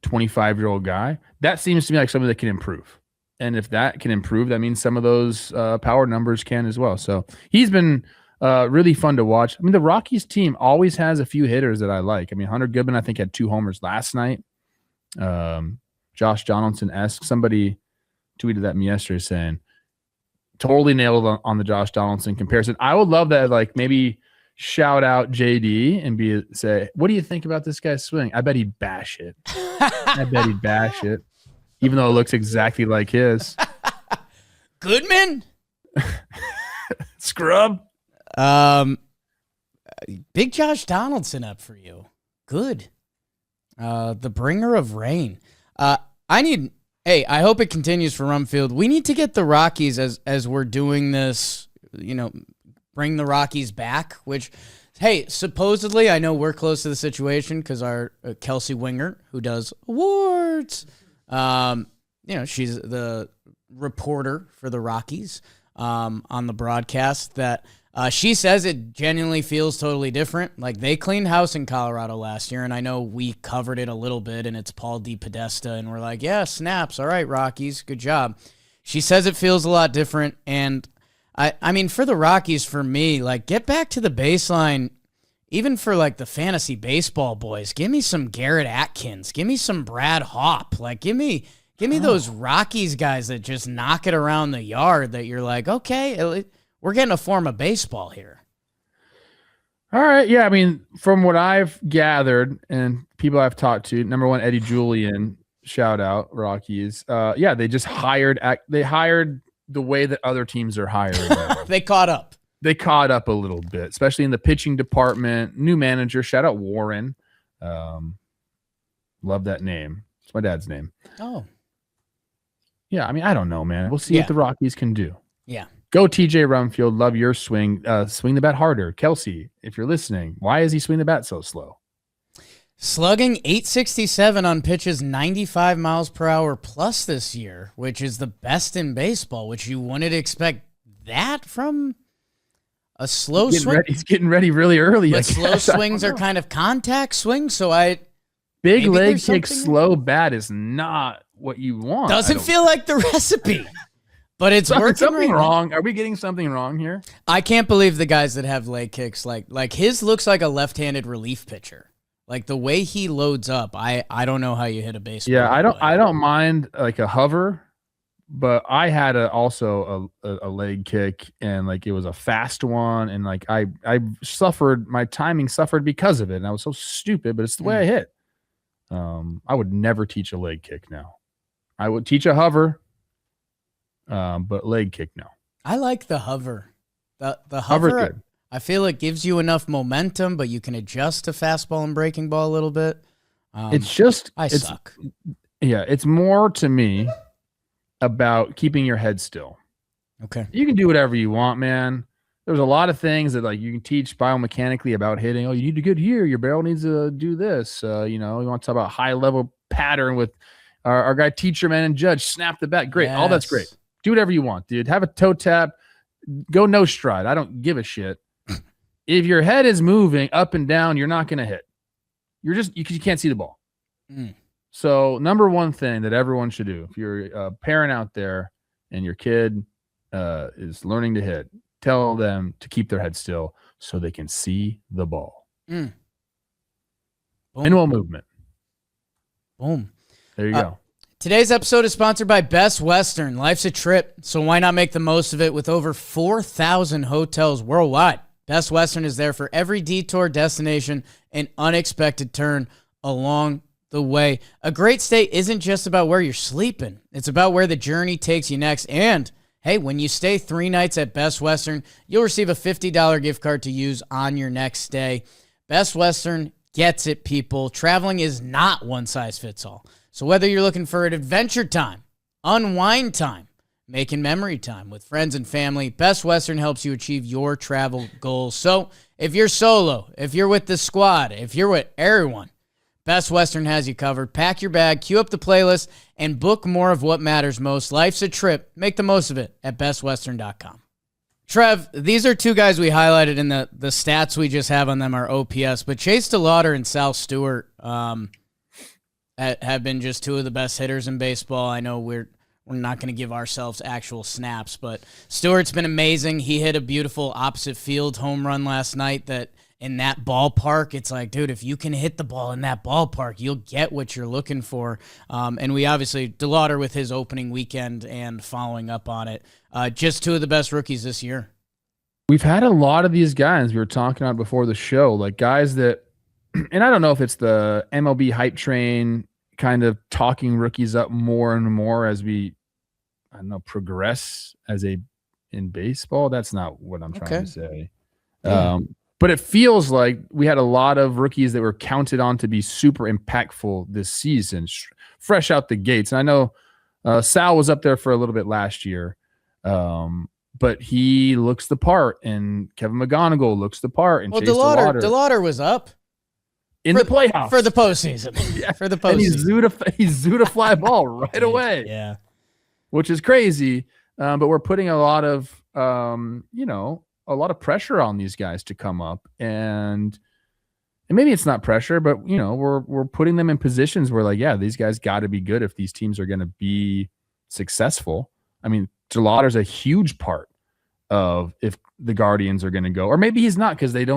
25-year-old guy, that seems to me like something that can improve. And if that can improve, that means some of those power numbers can as well. So he's been really fun to watch. I mean, the Rockies team always has a few hitters that I like. I mean, Hunter Goodman, I think, had 2 homers last night. Josh Donaldson-esque. Somebody tweeted at me yesterday saying, totally nailed on the Josh Donaldson comparison. I would love that, like, maybe shout out JD and say, what do you think about this guy's swing? I bet he'd bash it. Even though it looks exactly like his. Goodman? Scrub. Big Josh Donaldson up for you. Good. The bringer of rain. I hope it continues for Rumfield. We need to get the Rockies as we're doing this, you know, bring the Rockies back, which, hey, supposedly, I know we're close to the situation because our Kelsey Wingert, who does awards, she's the reporter for the Rockies on the broadcast, that she says it genuinely feels totally different. Like, they cleaned house in Colorado last year, and I know we covered it a little bit, and it's Paul DePodesta, and we're like, yeah, snaps. All right, Rockies, good job. She says it feels a lot different, and I mean, for the Rockies, for me, like, get back to the baseline, even for, like, the fantasy baseball boys. Give me some Garrett Atkins. Give me some Brad Hopp. Like, give me those Rockies guys that just knock it around the yard that you're like, okay, we're getting a form of baseball here. All right. Yeah. I mean, from what I've gathered and people I've talked to, number one, Eddie Julian, shout out Rockies. They just hired the way that other teams are hiring. They caught up. They caught up a little bit, especially in the pitching department. New manager, shout out Warren. Love that name. It's my dad's name. Oh. Yeah, I mean, I don't know, man. We'll see what the Rockies can do. Yeah. Go TJ Rumfield. Love your swing. Swing the bat harder. Kelsey, if you're listening, why is he swinging the bat so slow? Slugging .867 on pitches 95 miles per hour plus this year, which is the best in baseball, which you wouldn't expect that from a slow swing. He's getting ready really early. But slow swings are kind of contact swings, so big leg kick, slow bat is not what you want. Doesn't feel like the recipe. But it's working. Something wrong. Are we getting something wrong here? I can't believe the guys that have leg kicks like his looks like a left-handed relief pitcher. Like, the way he loads up, I don't know how you hit a baseball. Yeah, I don't mind like a hover, but I had also a leg kick, and like it was a fast one, and like I suffered, my timing suffered because of it, and I was so stupid, but it's the way I hit. I would never teach a leg kick now. I would teach a hover, but leg kick no. I like the hover. The hover good. I feel it gives you enough momentum, but you can adjust to fastball and breaking ball a little bit. I suck. Yeah, it's more to me about keeping your head still. Okay. You can do whatever you want, man. There's a lot of things that like you can teach biomechanically about hitting. Oh, you need to get here. Your barrel needs to do this. You want to talk about high level pattern with our guy, teacher, man, and judge. Snap the bat. Great. Yes. All that's great. Do whatever you want, dude. Have a toe tap. Go no stride. I don't give a shit. If your head is moving up and down, you're not going to hit. You can't see the ball. So number one thing that everyone should do, if you're a parent out there and your kid is learning to hit, tell them to keep their head still so they can see the ball. Minimal movement. Boom. There you go. Today's episode is sponsored by Best Western. Life's a trip, so why not make the most of it with over 4,000 hotels worldwide? Best Western is there for every detour, destination, and unexpected turn along the way. A great stay isn't just about where you're sleeping. It's about where the journey takes you next. And, hey, when you stay 3 nights at Best Western, you'll receive a $50 gift card to use on your next stay. Best Western gets it, people. Traveling is not one size fits all. So whether you're looking for an adventure time, unwind time, making memory time with friends and family, Best Western helps you achieve your travel goals. So if you're solo, if you're with the squad, if you're with everyone, Best Western has you covered. Pack your bag, queue up the playlist, and book more of what matters most. Life's a trip. Make the most of it at bestwestern.com. Trev, these are 2 guys we highlighted in the stats we just have on them, our OPS, but Chase DeLauder and Sal Stewart have been just 2 of the best hitters in baseball. I know we're not going to give ourselves actual snaps, but Stewart's been amazing. He hit a beautiful opposite field home run last night that in that ballpark, it's like, dude, if you can hit the ball in that ballpark, you'll get what you're looking for. And we obviously, DeLauder with his opening weekend and following up on it, just 2 of the best rookies this year. We've had a lot of these guys we were talking about before the show, like guys that, and I don't know if it's the MLB hype train kind of talking rookies up more and more as we, I don't know, progress in baseball. That's not what I'm trying to say. Yeah. But it feels like we had a lot of rookies that were counted on to be super impactful this season, fresh out the gates. And I know Sal was up there for a little bit last year. but he looks the part, and Kevin McGonigle looks the part, and Well, Chase DeLauder was up in the playoffs for the postseason. Yeah. For the postseason. And he's zooed a fly ball right away. Yeah. Which is crazy. But we're putting a lot of pressure on these guys to come up, and maybe it's not pressure, but we're putting them in positions where, like, yeah, these guys got to be good if these teams are going to be successful. I mean, DeLauder's a huge part of if the Guardians are going to go, or maybe he's not, because they've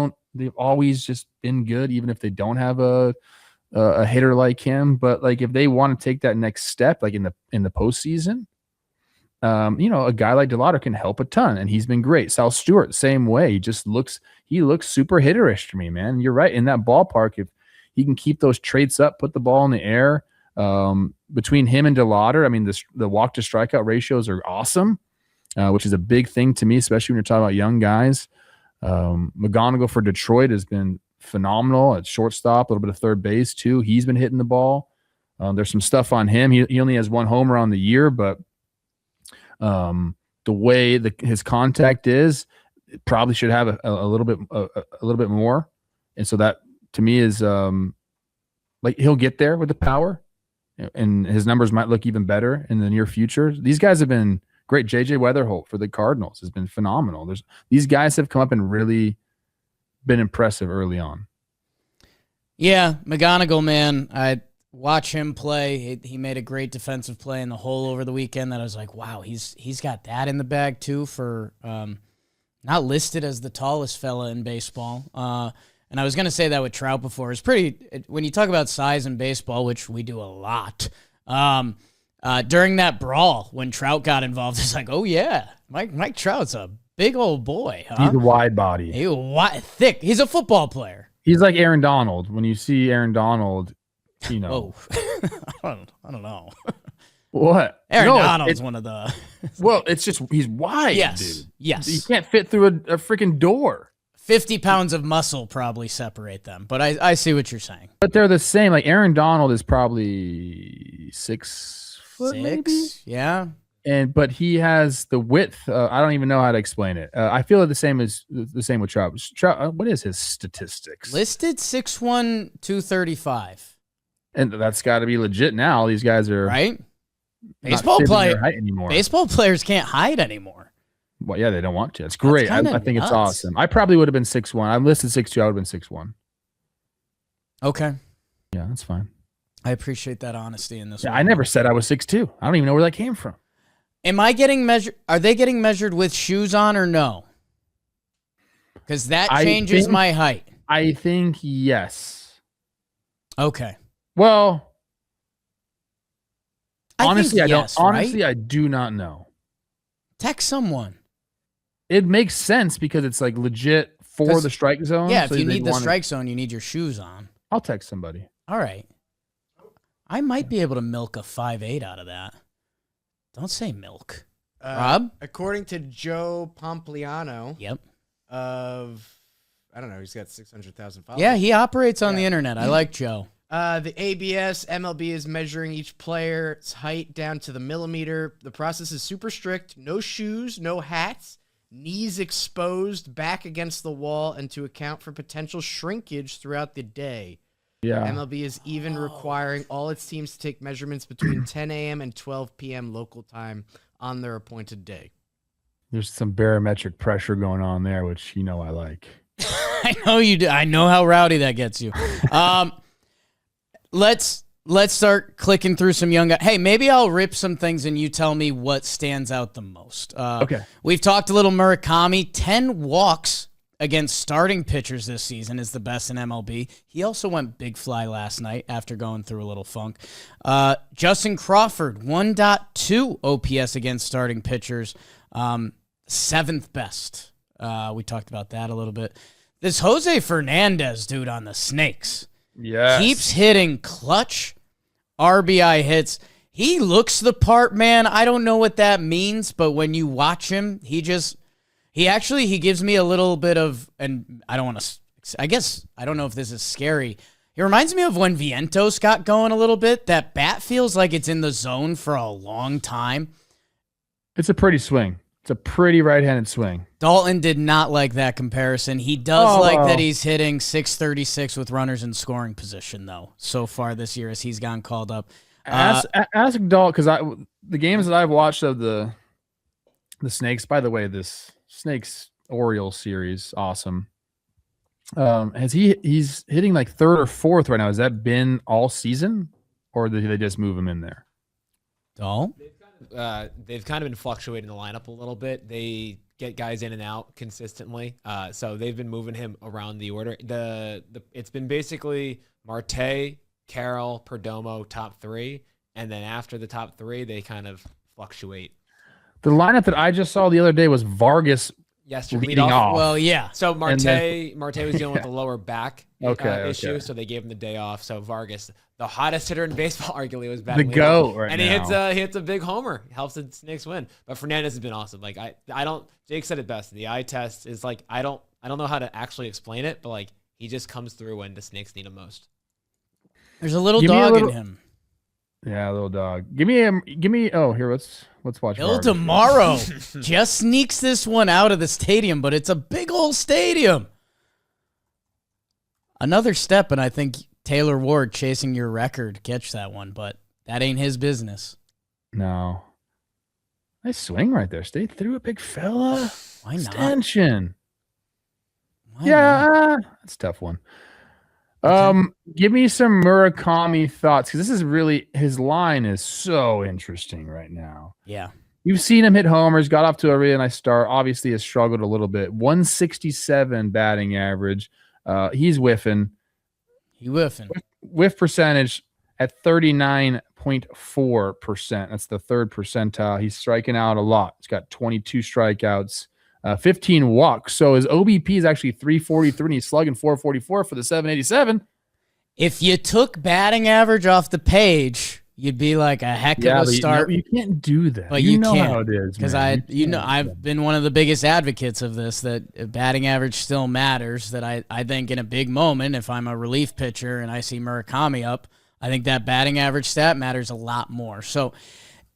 always just been good, even if they don't have a hitter like him. But like, if they want to take that next step, like in the postseason, a guy like DeLauder can help a ton, and he's been great. Sal Stewart, same way. He looks super hitterish to me, man. You're right. In that ballpark, if he can keep those traits up, put the ball in the air, between him and DeLauder, I mean, the walk to strikeout ratios are awesome, which is a big thing to me, especially when you're talking about young guys. McGonigle for Detroit has been phenomenal at shortstop, a little bit of third base too. He's been hitting the ball. There's some stuff on him. He only has one homer on the year, but the way his contact is, it probably should have a little bit more. And so that to me is like, he'll get there with the power, and his numbers might look even better in the near future. These guys have been great. JJ Weatherholt for the Cardinals has been phenomenal. These guys have come up and really been impressive early on. Yeah, McGonigle, man, I watch him play. He made a great defensive play in the hole over the weekend that I was like, wow, he's got that in the bag too, for not listed as the tallest fella in baseball. And I was going to say that with Trout before. When you talk about size in baseball, which we do a lot, during that brawl when Trout got involved, it's like, oh yeah, Mike Trout's a big old boy. Huh? He's a wide body. Thick. He's a football player. He's like Aaron Donald. When you see Aaron Donald, Oh, I don't know. What? Aaron Donald's one of the. Well, it's just he's wide. Yes. Dude. Yes. He can't fit through a freaking door. 50 pounds of muscle probably separate them, but I see what you're saying. But they're the same. Like, Aaron Donald is probably 6 foot, maybe. Yeah. But he has the width. I don't even know how to explain it. I feel like the same with Trout. Trout, what is his statistics? Listed 6'1", 235. And that's got to be legit now. These guys are right. Baseball players can't hide anymore. Well, yeah, they don't want to. It's great. I think it's awesome. I probably would have been 6'1". I'm listed 6'2". I would have been 6'1". Okay. Yeah, that's fine. I appreciate that honesty in this one. I never said I was 6'2". I don't even know where that came from. Am I getting measured? Are they getting measured with shoes on or no? Because that changes my height. I think yes. Okay. Well, honestly, I don't. Honestly, I do not know. Text someone. It makes sense because it's like legit for the strike zone. Yeah, if you need the strike zone, you need your shoes on. I'll text somebody. All right. I might be able to milk a 5'8" out of that. Don't say milk. Rob? According to Joe Pompliano. Yep. I don't know, he's got 600,000 followers. Yeah, he operates on the internet. I like Joe. The ABS, MLB is measuring each player's height down to the millimeter. The process is super strict. No shoes, no hats, knees exposed, back against the wall, and to account for potential shrinkage throughout the day. Yeah. MLB is even requiring all its teams to take measurements between 10 a.m. and 12 p.m. local time on their appointed day. There's some barometric pressure going on there, which I like. I know you do. I know how rowdy that gets you. Let's start clicking through some young guys. Hey, maybe I'll rip some things and you tell me what stands out the most. Okay. We've talked a little Murakami. 10 walks against starting pitchers this season is the best in MLB. He also went big fly last night after going through a little funk. Justin Crawford, 1.2 OPS against starting pitchers. 7th best. We talked about that a little bit. This Jose Fernandez dude on the Snakes. Yes. Keeps hitting clutch RBI hits. He looks the part, man. I don't know what that means, but when you watch him, he gives me a little bit of, and I don't know if this is scary. He reminds me of when Vientos got going a little bit. That bat feels like it's in the zone for a long time. It's a pretty swing. It's a pretty right-handed swing. Dalton did not like that comparison. He does like that he's hitting 636 with runners in scoring position, though, so far this year as he's gotten called up. Ask Dalton, because the games that I've watched of the Snakes, by the way, this Snakes Orioles series, awesome. He's hitting like third or fourth right now. Has that been all season, or did they just move him in there? Dalton? They've kind of been fluctuating the lineup a little bit. They get guys in and out consistently. So they've been moving him around the order. It's been basically Marte, Carroll, Perdomo, top three. And then after the top three, they kind of fluctuate. The lineup that I just saw the other day was Vargas leading off. Well, yeah. So Marte was dealing with the lower back issue, okay. so they gave him the day off. So Vargas, the hottest hitter in baseball, arguably, was the batting GOAT right and now. he hits a big homer. Helps the Snakes win. But Fernandez has been awesome. Like I don't. Jake said it best. The eye test is like I don't know how to actually explain it, but like he just comes through when the Snakes need him most. There's a little dog in him. Yeah, little dog. Give me. Oh, here, let's watch. Bill tomorrow just sneaks this one out of the stadium, but it's a big old stadium. Another step, and I think Taylor Ward chasing your record catch that one, but that ain't his business. No. Nice swing right there. Stay through it, big fella. Why not? Extension. Why not? That's a tough one. Give me some Murakami thoughts, because this is really, his line is so interesting right now. Yeah. You've seen him hit homers, got off to a really nice start. Obviously has struggled a little bit. 167 batting average. He's whiffing. Whiff percentage at 39.4%. That's the third percentile. He's striking out a lot. He's got 22 strikeouts. 15 walks. So his OBP is actually 343, and he's slugging 444 for the 787. If you took batting average off the page, you'd be like a heck of a start. You can't do that. But you know can't, how it is, because I've been one of the biggest advocates of this, that batting average still matters. That I think in a big moment, if I'm a relief pitcher and I see Murakami up, I think that batting average stat matters a lot more. So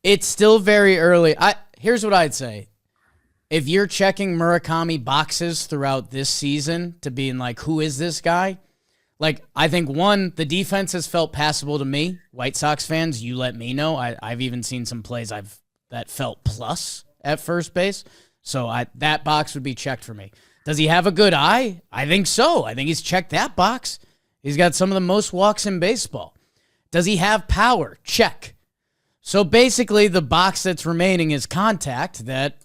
it's still very early. Here's what I'd say. If you're checking Murakami boxes throughout this season to being like, who is this guy? Like, I think, one, the defense has felt passable to me. White Sox fans, you let me know. I've even seen some plays that felt plus at first base. So that box would be checked for me. Does he have a good eye? I think so. I think he's checked that box. He's got some of the most walks in baseball. Does he have power? Check. So basically, the box that's remaining is contact. That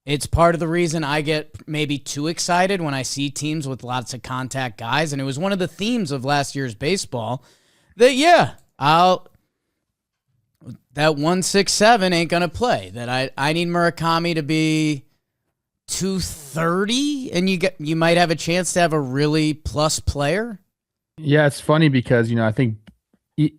it's part of the reason I get maybe too excited when I see teams with lots of contact guys. And it was one of the themes of last year's baseball that, that 167 ain't going to play. That I need Murakami to be 230, and you might have a chance to have a really plus player. Yeah, it's funny because, I think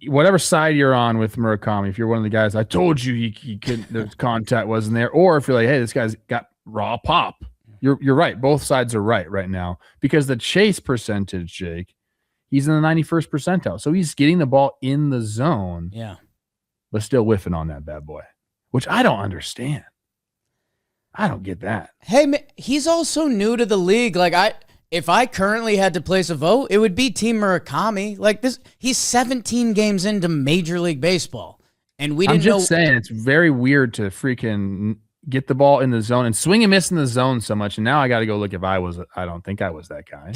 whatever side you're on with Murakami, if you're one of the guys, I told you he couldn't, the contact wasn't there, or if you're like, hey, this guy's got raw pop, you're right. Both sides are right now, because the chase percentage, Jake, he's in the 91st percentile, so he's getting the ball in the zone, but still whiffing on that bad boy, which I don't understand. I don't get that. Hey, man, he's also new to the league. Like if I currently had to place a vote, it would be Team Murakami. Like this, he's 17 games into Major League Baseball, and we didn't know. I'm just saying, it's very weird to freaking get the ball in the zone and swing and miss in the zone so much. And now I got to go look if I don't think I was that guy.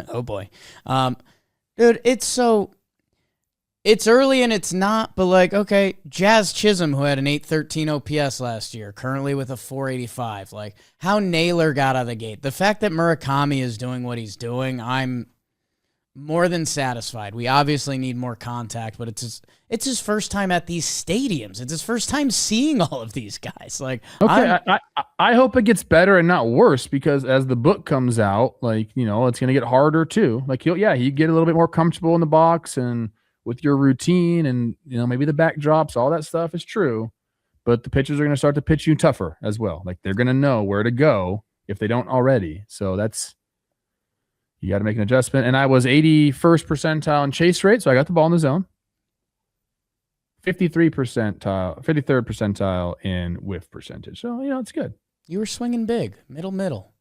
Oh boy, dude, it's early and it's not, but like, okay, Jazz Chisholm, who had an 813 OPS last year, currently with a 485. Like, how Naylor got out of the gate. The fact that Murakami is doing what he's doing, I'm more than satisfied. We obviously need more contact, but it's his first time at these stadiums. It's his first time seeing all of these guys. Like, okay, I hope it gets better and not worse, because as the book comes out, like, it's going to get harder too. Like, you get a little bit more comfortable in the box and with your routine, and maybe the backdrops, all that stuff is true, but the pitchers are going to start to pitch you tougher as well. Like, they're going to know where to go if they don't already. So you got to make an adjustment. And I was 81st percentile in chase rate, so I got the ball in the zone. 53rd percentile in whiff percentage. So, it's good. You were swinging big, middle.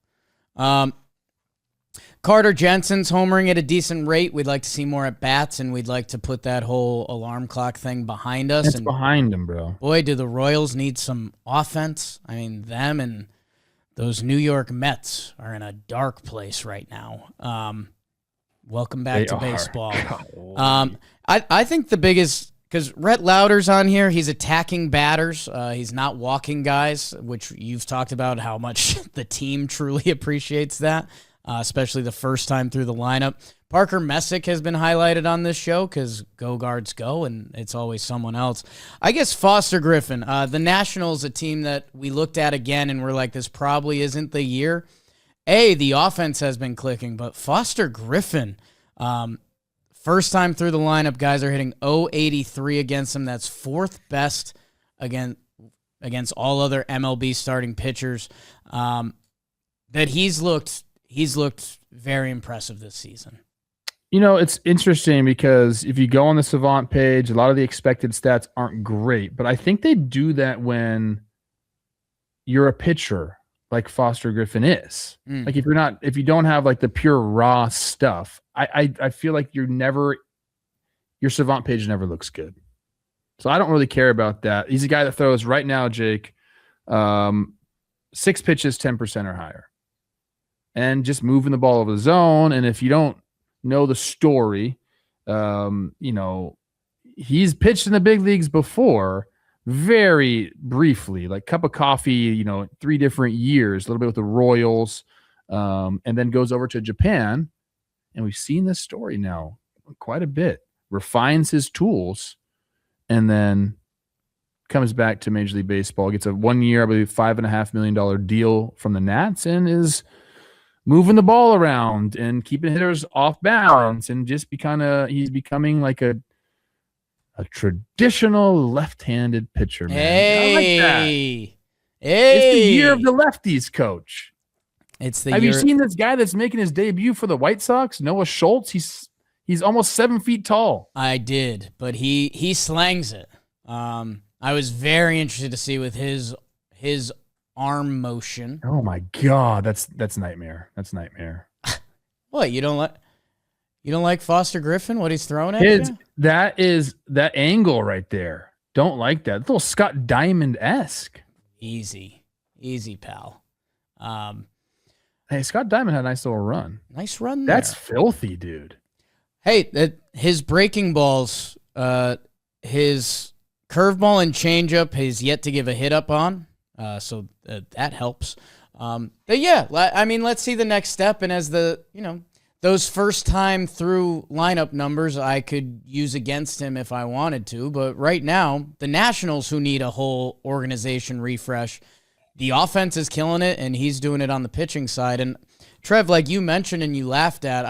Carter Jensen's homering at a decent rate. We'd like to see more at bats, and we'd like to put that whole alarm clock thing behind us. It's behind him, bro. Boy, do the Royals need some offense. I mean, them and those New York Mets are in a dark place right now. Welcome back to baseball. I think the biggest, because Rhett Lauder's on here, he's attacking batters. He's not walking guys, which you've talked about how much the team truly appreciates that, especially the first time through the lineup. Parker Messick has been highlighted on this show because go guards go, and it's always someone else. I guess Foster Griffin, the Nationals, a team that we looked at again and we're like, this probably isn't the year. The offense has been clicking, but Foster Griffin, first time through the lineup, guys are hitting .083 against him. That's fourth best against all other MLB starting pitchers. That he's looked very impressive this season. You know, it's interesting because if you go on the Savant page, a lot of the expected stats aren't great, but I think they do that when you're a pitcher like Foster Griffin is. Like if you don't have like the pure raw stuff, I feel like your Savant page never looks good. So I don't really care about that. He's a guy that throws right now, Jake, 6 pitches, 10% or higher. And just moving the ball over the zone. And if you don't know the story, he's pitched in the big leagues before, very briefly, like cup of coffee, 3 different years, a little bit with the Royals, and then goes over to Japan. And we've seen this story now quite a bit, refines his tools, and then comes back to Major League Baseball, gets a 1 year, I believe, $5.5 million deal from the Nats, and is moving the ball around and keeping hitters off balance, and just he's becoming like a traditional left-handed pitcher, man. I like that. It's the year of the lefties, coach. Have you seen this guy that's making his debut for the White Sox, Noah Schultz? He's almost 7 feet tall. I did, but he slangs it. I was very interested to see with his arm motion. Oh my God, that's nightmare. That's nightmare. What, you don't like Foster Griffin? What he's throwing at you? That angle right there. Don't like that. A little Scott Diamond-esque. Easy, pal. Hey, Scott Diamond had a nice little run. Nice run there. That's filthy, dude. Hey, his breaking balls, his curveball and changeup has yet to give a hit up on. So that helps. But yeah, I mean, let's see the next step. And as those first time through lineup numbers I could use against him if I wanted to. But right now, the Nationals, who need a whole organization refresh, the offense is killing it, and he's doing it on the pitching side. And Trev, like you mentioned and you laughed at,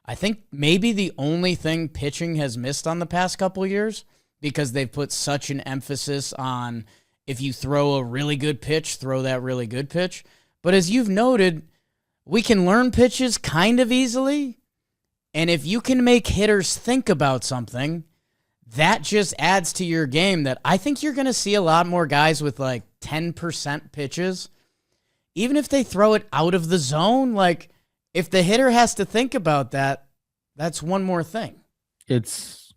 I think maybe the only thing pitching has missed on the past couple of years, because they've put such an emphasis on, if you throw a really good pitch, throw that really good pitch. But as you've noted, we can learn pitches kind of easily. And if you can make hitters think about something, that just adds to your game, that I think you're going to see a lot more guys with like 10% pitches. Even if they throw it out of the zone, like if the hitter has to think about that, that's one more thing. It's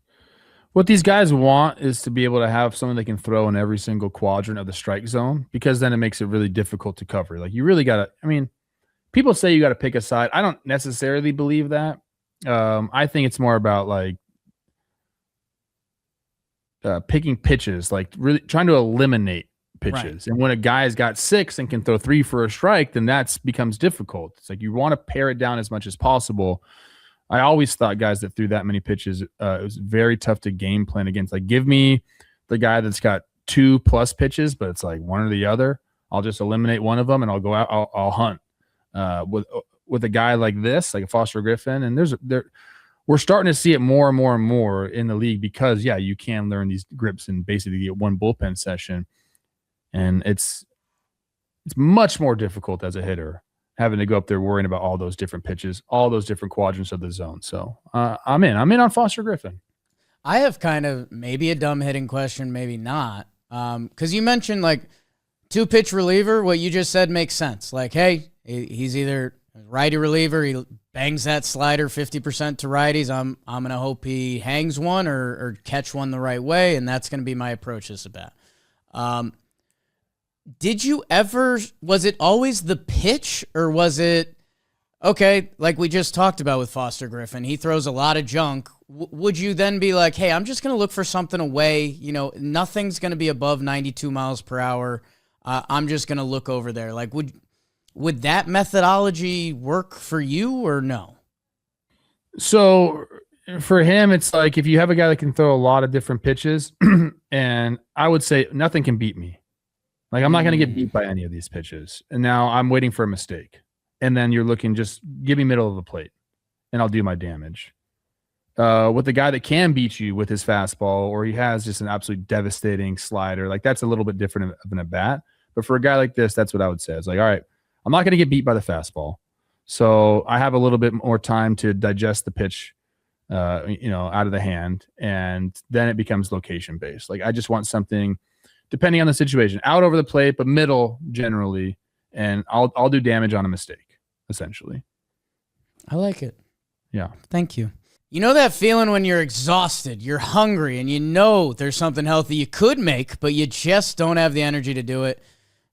what these guys want, is to be able to have someone they can throw in every single quadrant of the strike zone, because then it makes it really difficult to cover. Like you really got to, I mean, people say you got to pick a side. I don't necessarily believe that. I think it's more about like picking pitches, like really trying to eliminate pitches. Right. And when a guy's got 6 and can throw 3 for a strike, then that becomes difficult. It's like you want to pare it down as much as possible. I always thought guys that threw that many pitches, it was very tough to game plan against. Like, give me the guy that's got 2+ pitches, but it's like one or the other. I'll just eliminate one of them and I'll go out. I'll hunt with a guy like this, like a Foster Griffin. And we're starting to see it more and more and more in the league, because you can learn these grips and basically get one bullpen session. And it's much more difficult as a hitter, having to go up there worrying about all those different pitches, all those different quadrants of the zone. So I'm in on Foster Griffin. I have kind of maybe a dumb hitting question, maybe not. Because you mentioned like two-pitch reliever, what you just said makes sense. Like, hey, he's either righty reliever, he bangs that slider 50% to righties. I'm going to hope he hangs one or catch one the right way, and that's going to be my approach this at bat. Did you ever, was it always the pitch, or was it, okay, like we just talked about with Foster Griffin, he throws a lot of junk. Would you then be like, hey, I'm just going to look for something away, you know, nothing's going to be above 92 miles per hour. I'm just going to look over there. Like, would that methodology work for you or no? So for him, it's like if you have a guy that can throw a lot of different pitches, and I would say nothing can beat me. Like, I'm not going to get beat by any of these pitches. And now I'm waiting for a mistake. And then you're looking, just give me middle of the plate, and I'll do my damage. With the guy that can beat you with his fastball, or he has just an absolutely devastating slider, like that's a little bit different of an at bat. But for a guy like this, that's what I would say. It's like, all right, I'm not going to get beat by the fastball. So I have a little bit more time to digest the pitch, out of the hand. And then it becomes location based. Like, I just want something, depending on the situation, out over the plate, but middle generally. And I'll do damage on a mistake, essentially. I like it. Yeah. Thank you. You know that feeling when you're exhausted, you're hungry, and you know there's something healthy you could make, but you just don't have the energy to do it?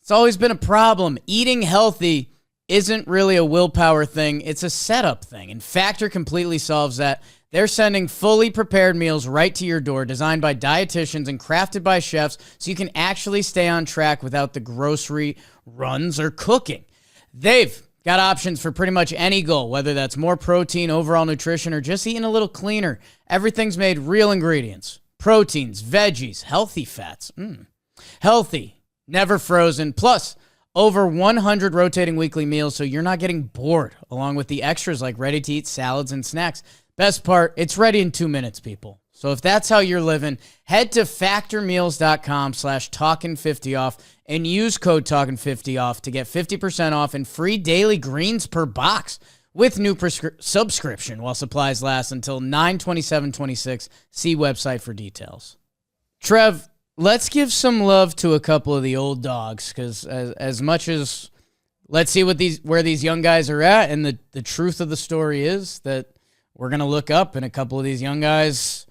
It's always been a problem. Eating healthy isn't really a willpower thing. It's a setup thing. And Factor completely solves that. They're sending fully prepared meals right to your door, designed by dietitians and crafted by chefs, so you can actually stay on track without the grocery runs or cooking. They've got options for pretty much any goal, whether that's more protein, overall nutrition, or just eating a little cleaner. Everything's made real ingredients. Proteins, veggies, healthy fats. Healthy, never frozen. Plus, over 100 rotating weekly meals, so you're not getting bored, along with the extras like ready-to-eat salads and snacks. Best part, it's ready in 2 minutes, people. So if that's how you're living, head to factormeals.com/talkin50off and use code talkin50off to get 50% off and free daily greens per box with new subscription while supplies last until 9/27/26. See website for details. Trev, let's give some love to a couple of the old dogs, because as much as let's see where these young guys are at, and the truth of the story is that we're going to look up, and a couple of these young guys,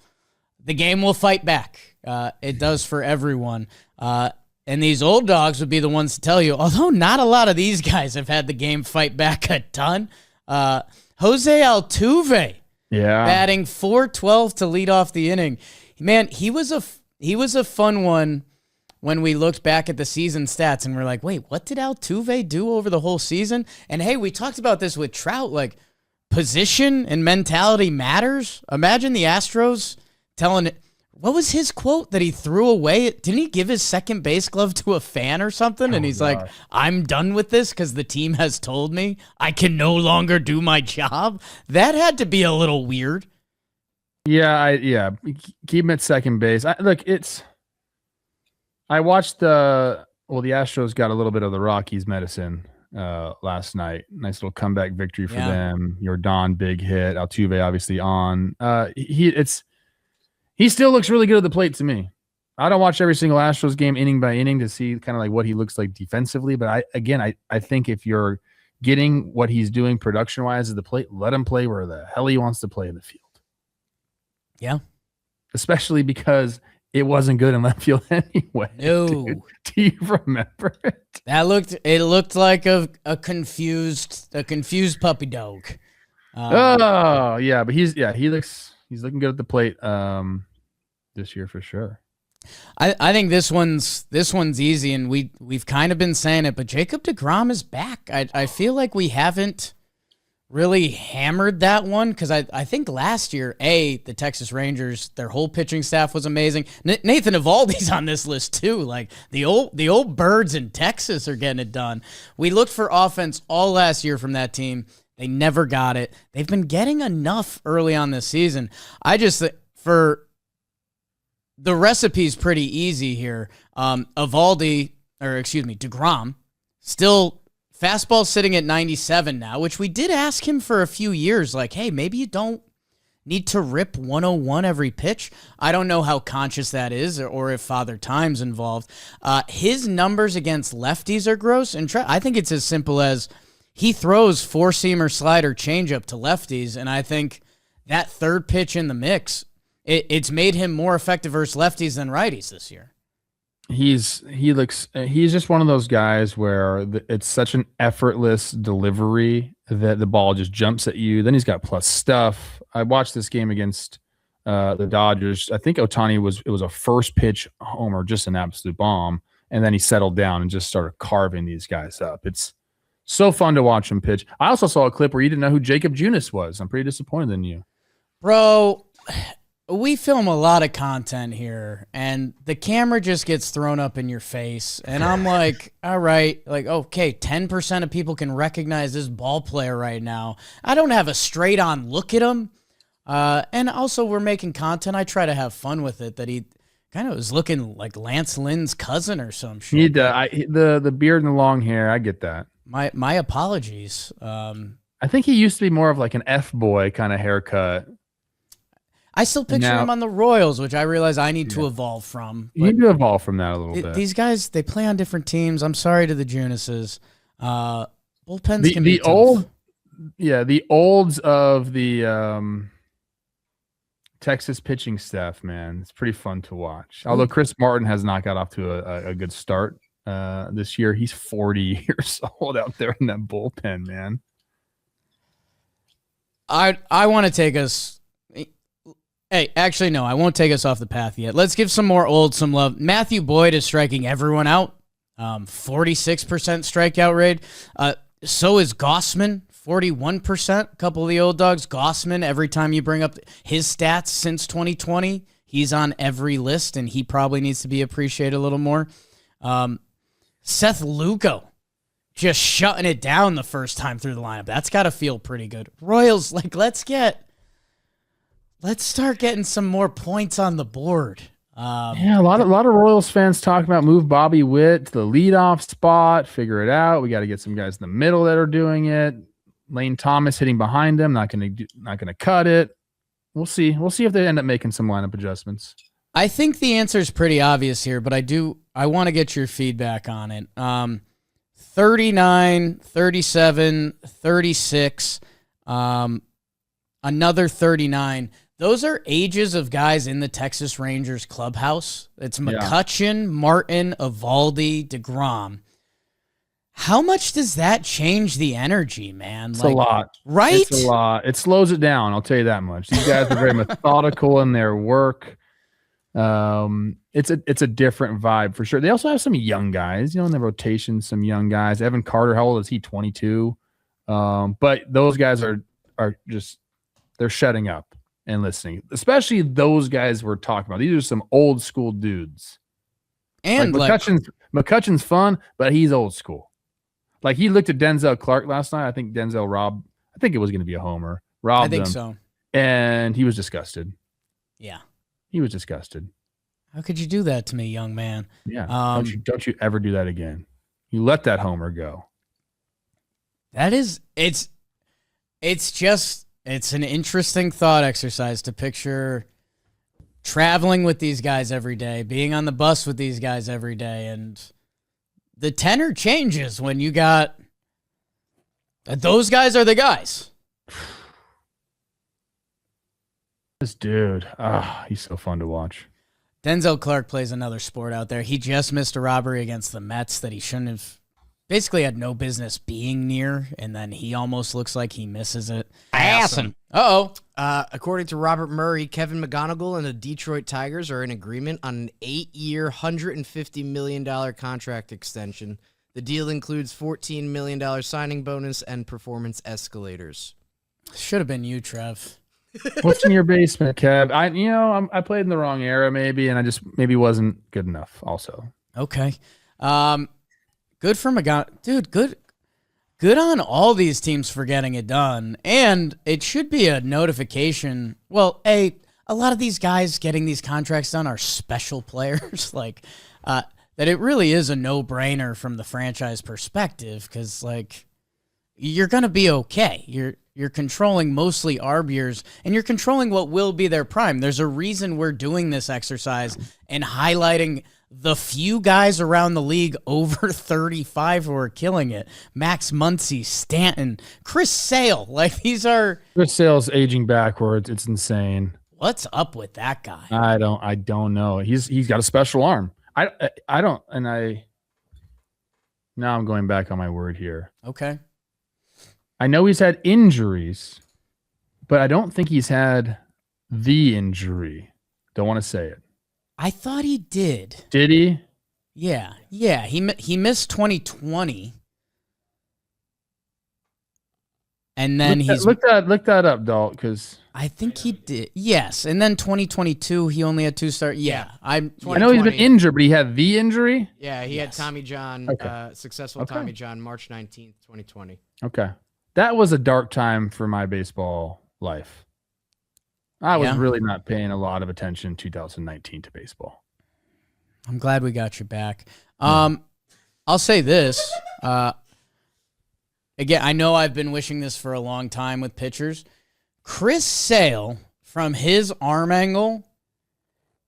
the game will fight back. It does for everyone. And these old dogs would be the ones to tell you, although not a lot of these guys have had the game fight back a ton. Jose Altuve, batting .412 to lead off the inning. Man, he was a fun one when we looked back at the season stats and we're like, wait, what did Altuve do over the whole season? And hey, we talked about this with Trout, like position and mentality matters. Imagine the Astros telling it. What was his quote that he threw away? Didn't he give his second base glove to a fan or something? And he's like, I'm done with this because the team has told me I can no longer do my job. That had to be a little weird. Yeah. Keep him at second base. I watched the Astros got a little bit of the Rockies medicine last night. Nice little comeback victory for them. Jordan, big hit. Altuve obviously on. He still looks really good at the plate to me. I don't watch every single Astros game inning by inning to see kind of like what he looks like defensively. But I think if you're getting what he's doing production-wise at the plate, let him play where the hell he wants to play in the field. Yeah. Especially because it wasn't good in left field anyway. No. Dude. Do you remember it? It looked like a confused puppy dog. But he's looking good at the plate this year for sure. I think this one's easy, and we've kind of been saying it, but Jacob deGrom is back. I feel like we haven't really hammered that one because I think last year, the Texas Rangers, their whole pitching staff was amazing. Nathan Eovaldi's on this list too. Like the old birds in Texas are getting it done. We looked for offense all last year from that team. They never got it. They've been getting enough early on this season. For the recipe's pretty easy here. DeGrom, still fastball sitting at 97 now, which we did ask him for a few years. Like, hey, maybe you don't need to rip 101 every pitch. I don't know how conscious that is or if Father Time's involved. His numbers against lefties are gross, and I think it's as simple as he throws four-seamer, slider, changeup to lefties, and I think that third pitch in the mix, it's made him more effective versus lefties than righties this year. He's just one of those guys where it's such an effortless delivery that the ball just jumps at you. Then he's got plus stuff. I watched this game against the Dodgers. I think Ohtani it was a first pitch homer, just an absolute bomb, and then he settled down and just started carving these guys up. It's so fun to watch him pitch. I also saw a clip where you didn't know who Jacob Junis was. I'm pretty disappointed in you, bro. We film a lot of content here, and the camera just gets thrown up in your face, and I'm like, all right, like, okay, 10% of people can recognize this ball player right now. I don't have a straight-on look at him, and also we're making content. I try to have fun with it, that he kind of was looking like Lance Lynn's cousin or some shit. The beard and the long hair, I get that. My apologies. I think he used to be more of like an F-boy kind of haircut. I still picture him on the Royals, which I realize I need to evolve from. You need to evolve from that a little bit. These guys, they play on different teams. I'm sorry to the Junises. Bullpens can be tough. The olds of the Texas pitching staff, man. It's pretty fun to watch. Although Chris Martin has not got off to a good start this year. He's 40 years old out there in that bullpen, man. I want to take us... Hey, actually, no, I won't take us off the path yet. Let's give some more old some love. Matthew Boyd is striking everyone out. 46% strikeout rate. So is Gossman, 41%. A couple of the old dogs. Gossman, every time you bring up his stats since 2020, he's on every list, and he probably needs to be appreciated a little more. Seth Lugo, just shutting it down the first time through the lineup. That's got to feel pretty good. Royals, like, let's start getting some more points on the board. A lot of Royals fans talk about move Bobby Witt to the leadoff spot, figure it out. We got to get some guys in the middle that are doing it. Lane Thomas hitting behind him, not going to cut it. We'll see. We'll see if they end up making some lineup adjustments. I think the answer is pretty obvious here, but I want to get your feedback on it. 39, 37, 36, another 39. Those are ages of guys in the Texas Rangers clubhouse. It's McCutchen, Martin, Evaldi, DeGrom. How much does that change the energy, man? It's a lot. Right? It's a lot. It slows it down, I'll tell you that much. These guys are very methodical in their work. It's a different vibe for sure. They also have some young guys, in the rotation, some young guys. Evan Carter, how old is he? 22. But those guys are just, they're shutting up and listening, especially those guys we're talking about. These are some old school dudes. And McCutchen's fun, but he's old school. Like, he looked at Denzel Clark last night. I think Denzel robbed. I think it was going to be a homer. Robbed him. I think so. And he was disgusted. Yeah, he was disgusted. How could you do that to me, young man? Yeah. Don't you ever do that again. You let that homer go. That is, it's an interesting thought exercise to picture traveling with these guys every day, being on the bus with these guys every day, and the tenor changes when you got those guys are the guys. This dude, he's so fun to watch. Denzel Clark plays another sport out there. He just missed a robbery against the Mets that he shouldn't have. Basically had no business being near, and then he almost looks like he misses it. Awesome. Uh-oh. According to Robert Murray, Kevin McGonigle and the Detroit Tigers are in agreement on an 8-year, $150 million contract extension. The deal includes $14 million signing bonus and performance escalators. Should have been you, Trev. What's in your basement, Kev? I played in the wrong era maybe, and I just maybe wasn't good enough also. Okay. Good for McGonigle. Dude, good on all these teams for getting it done. And it should be a notification. Well, a lot of these guys getting these contracts done are special players. That it really is a no-brainer from the franchise perspective, because, you're going to be okay. You're controlling mostly arb years, and you're controlling what will be their prime. There's a reason we're doing this exercise and highlighting the few guys around the league over 35 who are killing it. Max Muncy, Stanton, Chris Sale. Like, these are... Chris Sale's aging backwards. It's insane. What's up with that guy? I don't know. He's got a special arm. Now I'm going back on my word here. Okay. I know he's had injuries, but I don't think he's had the injury. Don't want to say it. I thought he did. Did he? Yeah. He missed 2020, and then look that up, Dalt, because I think he did. Yes, and then 2022 he only had 2 starts. Yeah, I know he's been injured, but he had the injury. Yeah, he had Tommy John, successful Tommy John, March 19th, 2020. Okay, that was a dark time for my baseball life. I was really not paying a lot of attention in 2019 to baseball. I'm glad we got you back. I'll say this. Again, I know I've been wishing this for a long time with pitchers. Chris Sale, from his arm angle,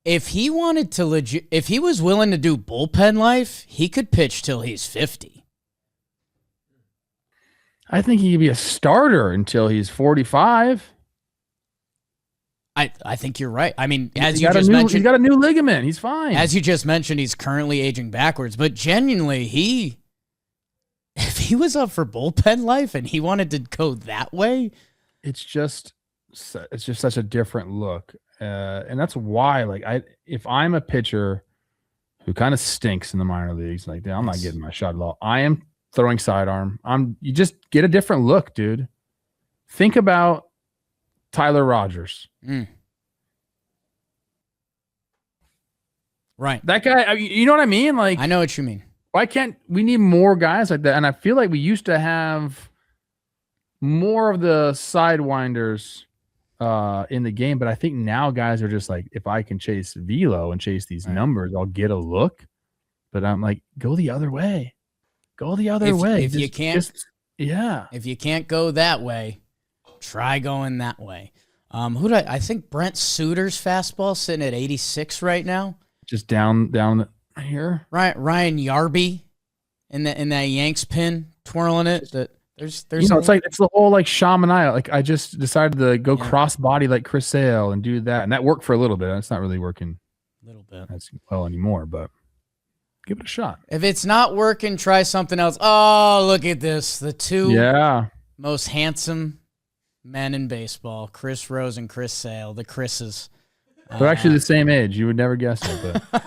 if he wanted to if he was willing to do bullpen life, he could pitch till he's 50. I think he could be a starter until he's 45. I think you're right. I mean, as he's you just mentioned, he's got a new ligament. He's fine. As you just mentioned, he's currently aging backwards. But genuinely, if he was up for bullpen life and he wanted to go that way, it's just such a different look, and that's why, if I'm a pitcher who kind of stinks in the minor leagues, I'm not getting my shot at all. I am throwing sidearm. You just get a different look, dude. Think about Tyler Rogers. Right. That guy, you know what I mean? I know what you mean. Why can't we need more guys like that? And I feel like we used to have more of the sidewinders in the game, but I think now guys are just like, if I can chase velo and chase these numbers, I'll get a look. But I'm like, go the other way. Go the other way. If you can't, if you can't go that way, try going that way. I think Brent Suter's fastball sitting at 86 right now. Just down here. Right, Ryan Yarby in that Yanks pin twirling it. There's it's the whole Sean Manaea. I just decided to go cross body like Chris Sale and do that, and that worked for a little bit. It's not really working a little bit as well anymore, but give it a shot. If it's not working, try something else. Oh, look at this. The two most handsome men in baseball, Chris Rose and Chris Sale, the Chris's. They're actually the same age. You would never guess it, but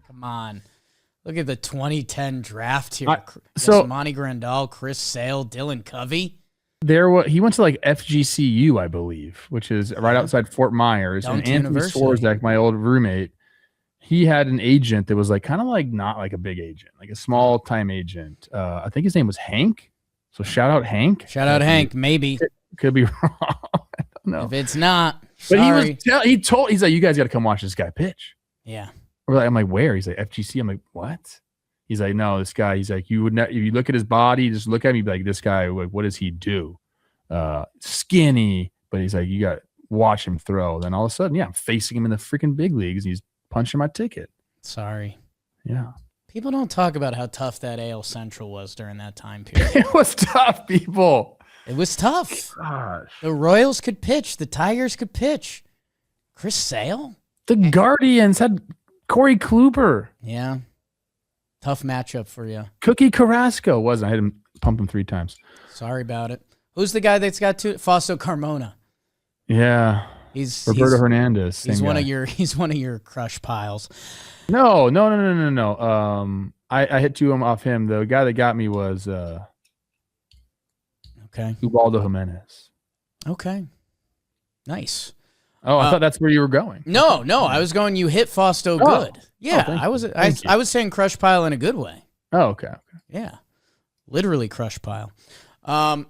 come on. Look at the 2010 draft here. Monty Grandal, Chris Sale, Dylan Covey. He went to FGCU, I believe, which is right outside Fort Myers. And Anthony Swarzak, my old roommate, he had an agent that was not a big agent, like a small time agent. I think his name was Hank. So shout out Hank. Shout out Hank. Maybe could be wrong. I don't know if it's not. But sorry. he's like, you guys got to come watch this guy pitch. Yeah. I'm like, where? He's like, FGC. I'm like, what? He's like, no, this guy. He's like, you would not. If you look at his body, just look at me, be like, this guy. What does he do? Skinny, but he's like, you got to watch him throw. Then all of a sudden, I'm facing him in the freaking big leagues. He's punching my ticket. Sorry. Yeah. People don't talk about how tough that AL Central was during that time period. It was tough, people. It was tough. Gosh. The Royals could pitch. The Tigers could pitch. Chris Sale? The Guardians had Corey Kluber. Yeah. Tough matchup for you. Cookie Carrasco wasn't. I had him pump him 3 times. Sorry about it. Who's the guy that's got Fausto Carmona? Yeah. He's Roberto Hernandez. He's one of your crush piles. No. I hit 2 off him. The guy that got me was Ubaldo Jimenez. Okay. Nice. Oh, I thought that's where you were going. No. I was going. You hit Fausto good. Yeah, I was saying crush pile in a good way. Oh, okay. Yeah, literally crush pile. All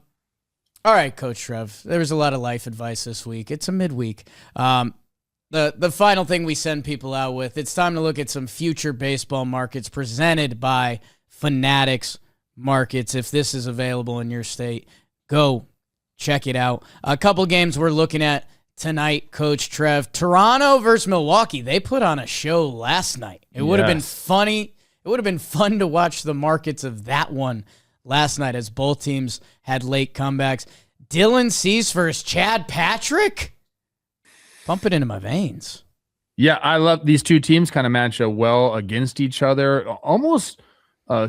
right, Coach Trev. There was a lot of life advice this week. It's a midweek. The final thing we send people out with. It's time to look at some future baseball markets presented by Fanatics Markets. If this is available in your state, go check it out. A couple games we're looking at tonight, Coach Trev. Toronto versus Milwaukee. They put on a show last night. It would have been funny. It would have been fun to watch the markets of that one last night as both teams had late comebacks. Dylan Cease versus Chad Patrick. Pump it into my veins. Yeah, I love these two teams kind of match up well against each other. Almost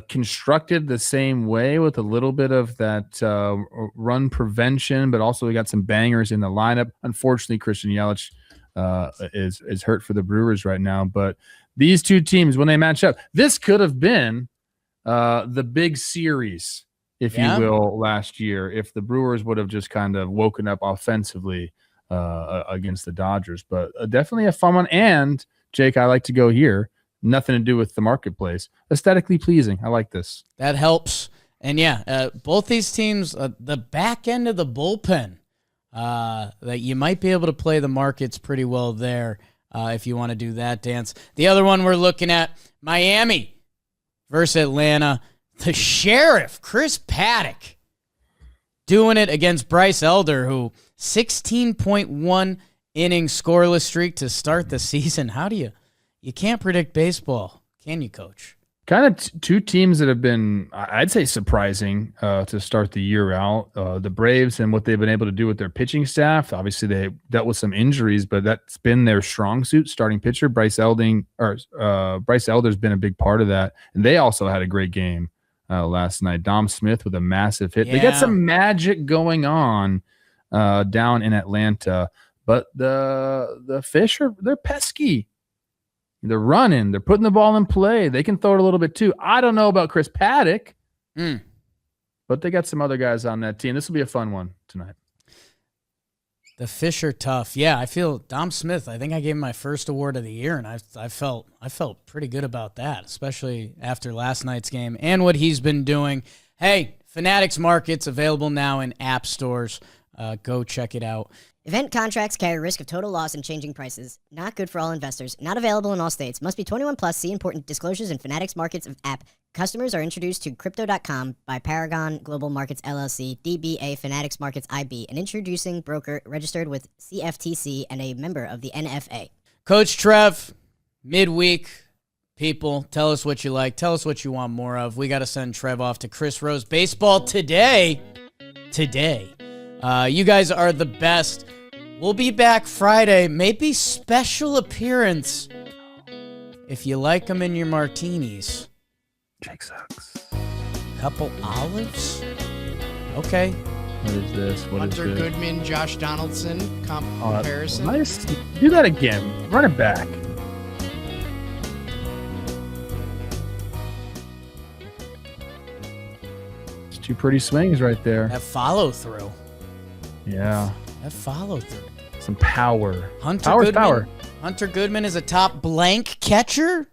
constructed the same way with a little bit of that run prevention, but also we got some bangers in the lineup. Unfortunately, Christian Yelich is hurt for the Brewers right now. But these two teams, when they match up, this could have been the big series, if you will, last year, if the Brewers would have just kind of woken up offensively against the Dodgers. But definitely a fun one. And, Jake, I like to go here. Nothing to do with the marketplace. Aesthetically pleasing. I like this. That helps. And, both these teams, the back end of the bullpen, that you might be able to play the markets pretty well there if you want to do that dance. The other one we're looking at, Miami versus Atlanta. The Sheriff, Chris Paddock, doing it against Bryce Elder, who 16.1 inning scoreless streak to start the season. How do you can't predict baseball, can you, Coach? Kind of two teams that have been, I'd say, surprising to start the year out. The Braves and what they've been able to do with their pitching staff. Obviously, they dealt with some injuries, but that's been their strong suit. Starting pitcher Bryce Elder's been a big part of that, and they also had a great game last night. Dom Smith with a massive hit. Yeah. They got some magic going on down in Atlanta, but the Fish they're pesky. They're running. They're putting the ball in play. They can throw it a little bit too. I don't know about Chris Paddock, but they got some other guys on that team. This will be a fun one tonight. The Fish are tough. Yeah, I feel Dom Smith. I think I gave him my first award of the year, and I felt pretty good about that, especially after last night's game and what he's been doing. Hey, Fanatics Markets available now in app stores. Go check it out. Event contracts carry risk of total loss and changing prices. Not good for all investors. Not available in all states. Must be 21 plus. See important disclosures in Fanatics Markets app. Customers are introduced to Crypto.com by Paragon Global Markets LLC, DBA Fanatics Markets IB, an introducing broker registered with CFTC and a member of the NFA. Coach Trev, midweek. People, tell us what you like. Tell us what you want more of. We got to send Trev off to Chris Rose Baseball today. You guys are the best. We'll be back Friday. Maybe special appearance. If you like them in your martinis. Jake sucks. Couple olives? Okay. What is this? Hunter Goodman, Josh Donaldson comparison. Nice. Do that again. Run it back. It's two pretty swings right there. That follow through. Yeah. That follow through. Some power. Hunter Goodman is a top blank catcher.